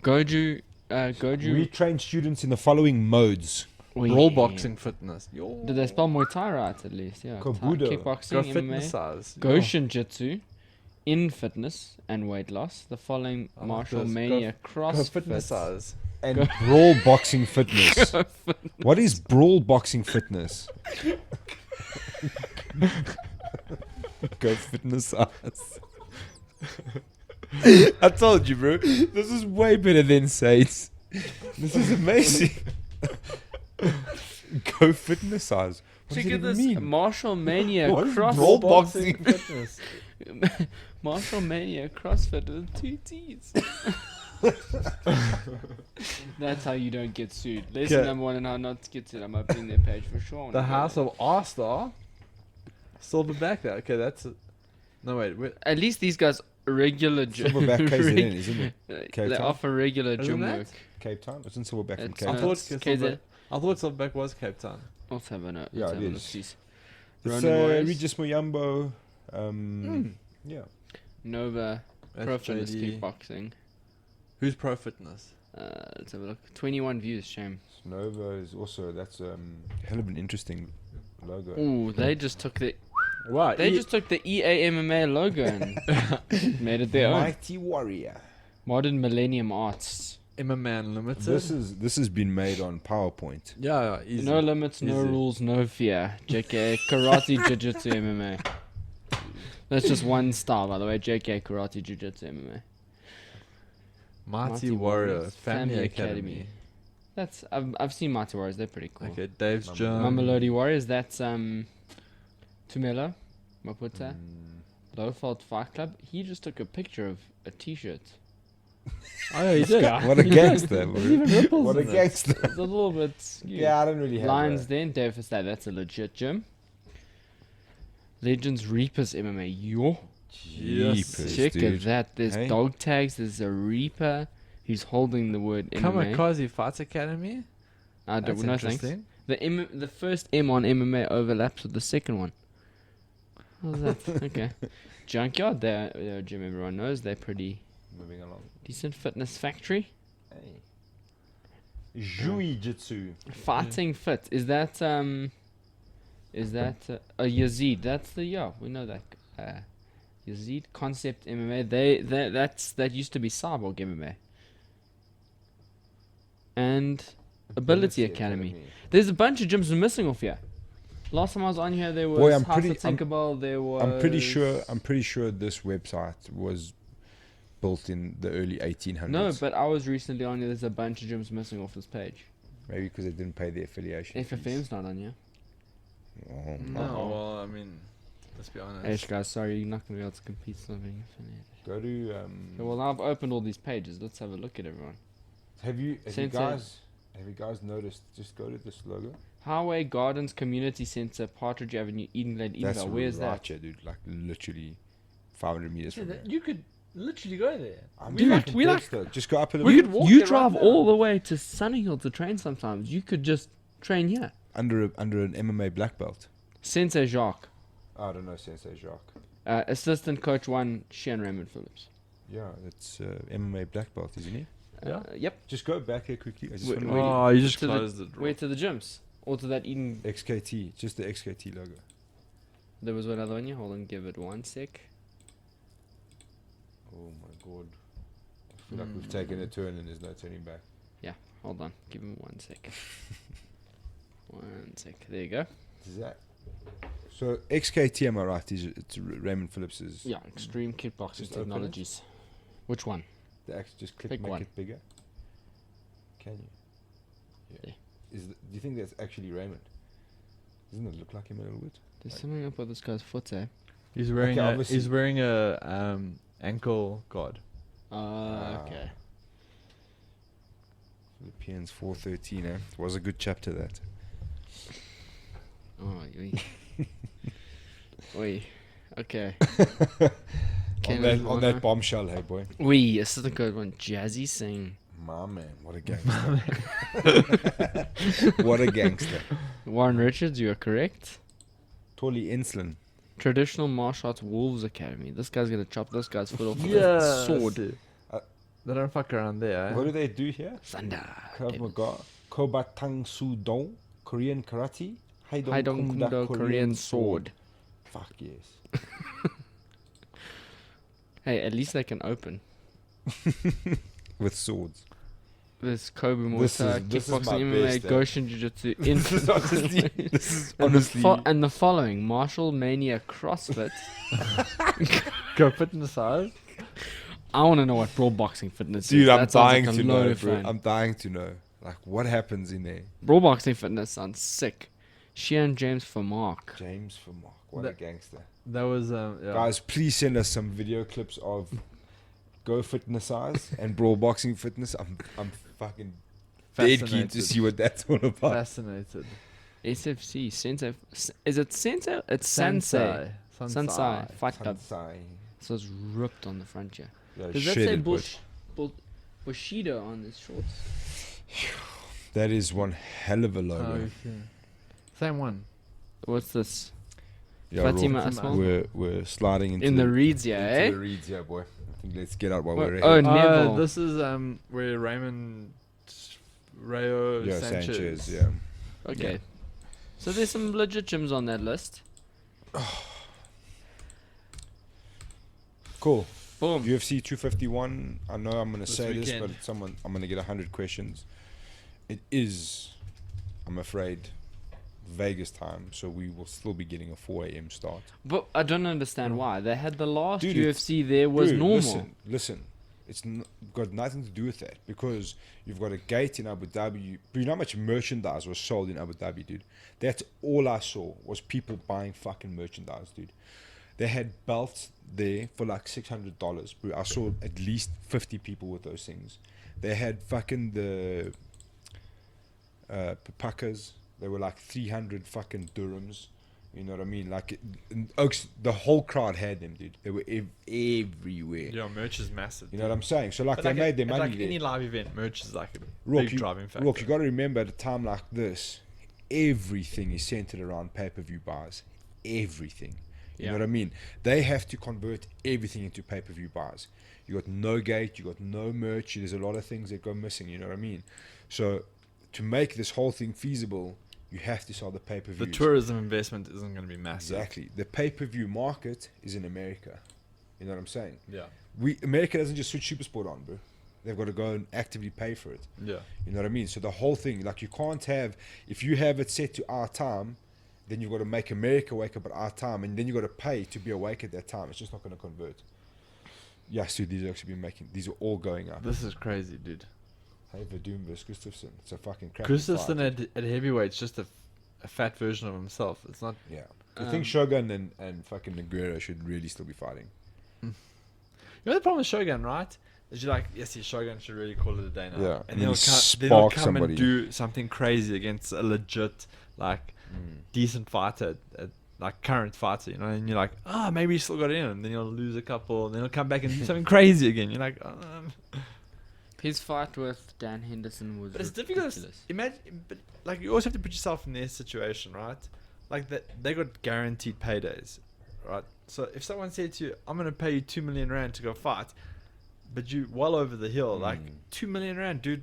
Goju. Goju. We train students in the following modes. Brawl boxing fitness. Yo. Did they spell Muay Thai right at least? Yeah. Kobudo. Thai, Go kickboxing, fitness MMA. size. Yo. Goshen Jitsu. In fitness and weight loss. The following I like martial this. mania Go CrossFit. fitness size. And Brawl Boxing Fitness. What is Brawl Boxing Fitness? Go Fitness Size. I told you, bro. This is way better than Saints. This is amazing. Go Fitness Size. What Check does it out even this mean? Martial Mania What is cross Brawl Boxing Fitness. Martial Mania CrossFit with 2 T's. That's how you don't get sued. Lesson Okay. number 1 on how not to get sued. I'm opening their page for sure. The House of R-Star. Silverback there. Okay, that's it. No, wait. At least these guys regular gym. Silverback KZN, isn't it? Cape They Town? offer regular Isn't gym that? work. Cape Town? Isn't Silverback from It's Cape I Town? not. thought KZ. Silverback was Cape Town. Let's have a note. Yeah, Let's it have a is. look-sees. It's Ronin Warriors. Regis Muyambo. Yeah. Nova. That's Pro Fitness JD. Kickboxing. Who's Pro Fitness? Let's have a look. 21 views. Shame. Nova is also, that's hell of an interesting logo. Ooh, they just took the Wow. They just took the EA MMA logo and made it their own. Mighty Warrior. Modern Millennium Arts. MMA Unlimited. This has been made on PowerPoint. Yeah, easy. No limits, no Easy. rules, no fear. JK Karate Jiu-Jitsu MMA. That's just one style, by the way. JK Karate Jiu-Jitsu MMA. Mighty Warrior Family Academy. That's I've seen Mighty Warriors. They're pretty cool. Okay, Dave's Gym. Mamelodi Warriors. That's Tumelo Maputa. Lowfeld Fight Club. He just took a picture of a T-shirt. Oh yeah, he did. What a gangster, bro. There's even ripples What a in it. gangster. It's a little bit skewed. Yeah, I don't really have Lions that. then, Dave for that. That's a legit gym. Legends Reapers MMA. Yo. Jeepers, Check dude. at that. There's Hey? dog tags. There's a Reaper who's holding the word MMA. Kamikaze Fight Academy. I That's don't know. Thanks. interesting. The first M on MMA overlaps with the second one. How's that? Okay. Junkyard. They're a gym everyone knows. They're pretty Moving along. decent. Fitness Factory. Hey. Jiu-Jitsu. Fighting Fit. Is that a Yazid? That's the we know that. Yazid Concept MMA. That used to be Cyborg MMA. And Ability Academy. There's a bunch of gyms missing off here. Last time I was on here, there was Boy, I'm House pretty- of Tinkerbell. There was. I'm pretty sure this website was built in the early 1800s. No, but I was recently on here. There's a bunch of gyms missing off this page. Maybe because they didn't pay the affiliation. fees. FFM's not on here. Oh, No, Uh-oh. well, I mean, let's be honest. Hey, guys, sorry, you're not gonna be able to compete with something affiliated. Go to Okay, well, now I've opened all these pages. Let's have a look at everyone. have you Sensei. guys noticed? Just go to this logo. Highway Gardens Community Centre, Partridge Avenue, Eden Glen, That's Edenvale. Where's right that? here, dude. Like literally 500 meters from here. You could literally go there. I'm Dude, fucking we pissed though. Just go up a We little could walk You there drive right now. all the way to Sunnyhill to train sometimes. You could just train here. under an MMA black belt. Sensei Jacques. I don't know, Sensei Jacques. Assistant Coach 1, Shane Raymond Phillips. Yeah, it's MMA black belt, isn't he? Yep. Just go back here quickly. I just Wait, want wait. Oh, you just To the- closed it. Where to the gyms? Or to that Eden. XKT, just the XKT logo. There was another one here. Hold on, give it 1 sec. Oh my god. I feel like we've taken a turn and there's no turning back. Hold on, give me 1 sec. 1 sec. There you go. Is that? So XKT, am I right? It's Raymond Phillips's. Yeah, Extreme Kickboxing Just open it. Technologies. Which one? Just click, Pick make one. it bigger. Can you? Yeah. Do you think that's actually Raymond? Doesn't it look like him a little bit? There's something up with this guy's foot, eh? He's wearing Okay, a obviously- he's wearing a ankle guard. Okay. Philippians 4:13. Was a good chapter that. Oh, oi. Oi. Okay. On that bombshell, hey boy. We assistant coach 1, Jazzy Singh. My man, what a gangster. What a gangster. Warren Richards, you are correct. Tolly Insulin. Traditional Martial Arts Wolves Academy. This guy's gonna chop this guy's foot off with Yeah, a sword. They don't fuck around there. Eh? What do they do here? Thunder. Krav Maga, Kobatang Sudong, Korean Karate, Haidong Kumdo Korean sword. Fuck yes. Hey, at least they can open. With swords. There's Kobe Muay This Thai, is- this is kickboxing, my MMA, best, Goshin Jiu-Jitsu, in This is honestly. and the following: Martial Mania, CrossFit. Go fitness size. I want to know what brawl boxing fitness Dude, is. I'm That sounds dying like a to load know, of bro. fun. I'm dying to know. Like, what happens in there? Brawl boxing fitness sounds sick. Sheehan James for Mark. James for Mark. What a That- gangster. That was yeah. Guys, please send us some video clips of Go Fitness Size and Brawl Boxing Fitness. I'm fucking dead keen to see what that's all about. Fascinated. SFC Sensei. Is it Sensei? It's Sensei. Sensei. Fight Club. Sansai. So it's ripped on the front here. Yeah, Does that say shredded, but Bushido on this shorts? that is one hell of a logo. Oh, okay. Same one. What's this? Yeah, Fatima Raw. Asmal? We're sliding into In the reeds, yeah, into eh? the reeds, yeah, boy. I think let's get out while What- we're oh, ahead. Neville. This is where Rayo Yeah, Sanchez. yeah. Okay. Yeah. So there's some legit gyms on that list. Cool. Boom. UFC 251. I know I'm gonna This say this, weekend. but I'm gonna get 100 questions. It is, I'm afraid, Vegas time, so we will still be getting a 4 a.m. start. But I don't understand why. They had the last Dude, it's- UFC there was Dude, normal. Listen. It's got nothing to do with that because you've got a gate in Abu Dhabi. But you know how much merchandise was sold in Abu Dhabi, dude? That's all I saw was people buying fucking merchandise, dude. They had belts there for like $600. Bro. I saw at least 50 people with those things. They had fucking the papakas. They were like 300 fucking dirhams. You know what I mean? Like, Oaks, the whole crowd had them, dude. They were everywhere. Yeah, merch is massive. You know what I'm saying? So, like, But they like made their at money like there. any live event, merch is like a Rook, big driving factor. Rook, you got to remember at a time like this, everything is centered around pay-per-view buys. Everything. You know Yeah. what I mean? They have to convert everything into pay-per-view buys. You got no gate, you got no merch. There's a lot of things that go missing. You know what I mean? So, to make this whole thing feasible, you have to sell the pay-per-views. The tourism investment isn't going to be massive. Exactly. The pay-per-view market is in America. You know what I'm saying? Yeah. America doesn't just switch Supersport on, bro. They've got to go and actively pay for it. Yeah. You know what I mean? So the whole thing, like, you can't have, if you have it set to our time, then you've got to make America wake up at our time, and then you've got to pay to be awake at that time. It's just not going to convert. Yes, dude, these are all going up. This is crazy, dude. Hey, Verdum versus Gustafsson. It's a fucking crap. Gustafsson at heavyweight's just a fat version of himself. It's not. Yeah. I think Shogun and fucking Nogueira should really still be fighting. You know the problem with Shogun, right? Is you're like, yes, Shogun should really call it a day now. Yeah, And and then he he'll spark come somebody. and do something crazy against a legit, like, decent fighter, like current fighter, you know, and you're like, maybe he still got it in, and then he'll lose a couple, and then he'll come back and do something crazy again. You're like, His fight with Dan Henderson was But it's difficult. ridiculous. Imagine, but like you always have to put yourself in their situation, right? Like that, they got guaranteed paydays, right? So if someone said to you, "I'm going to pay you 2 million rand to go fight," but you well over the hill, like 2 million rand, dude,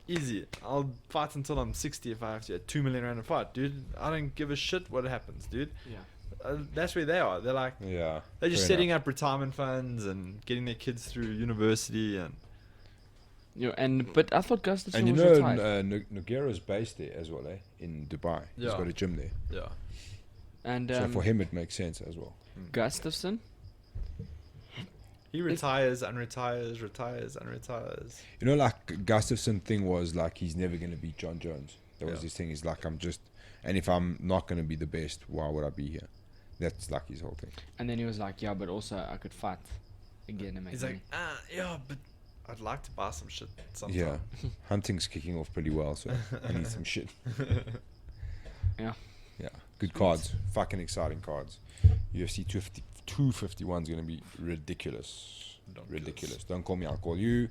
easy. I'll fight until I'm 60 if I have to. At 2 million rand a fight, dude. I don't give a shit what happens, dude. Yeah. That's where they are. They're like, Yeah. they're just fair setting enough. up retirement funds and getting their kids through university and. But I thought Gustafsson And you was know, retired. Nogueira's based there as well, in Dubai. He's Yeah. got a gym there. Yeah. And So for him, it makes sense as well. Gustafsson, He retires, unretires, retires, unretires. You know, like, Gustafsson thing was, like, he's never going to beat John Jones. That was Yeah. his thing. He's like, and if I'm not going to be the best, why would I be here? That's, like, his whole thing. and then he was like, yeah, but also I could fight again and make He's money. like, yeah, but I'd like to buy some shit sometime. Yeah. Hunting's kicking off pretty well, so I need some shit. Yeah. Yeah. Good cards. Fucking exciting cards. UFC 251 is going to be ridiculous. Ridiculous. Don't call me, I'll call you.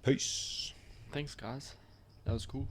Peace. Thanks, guys. That was cool.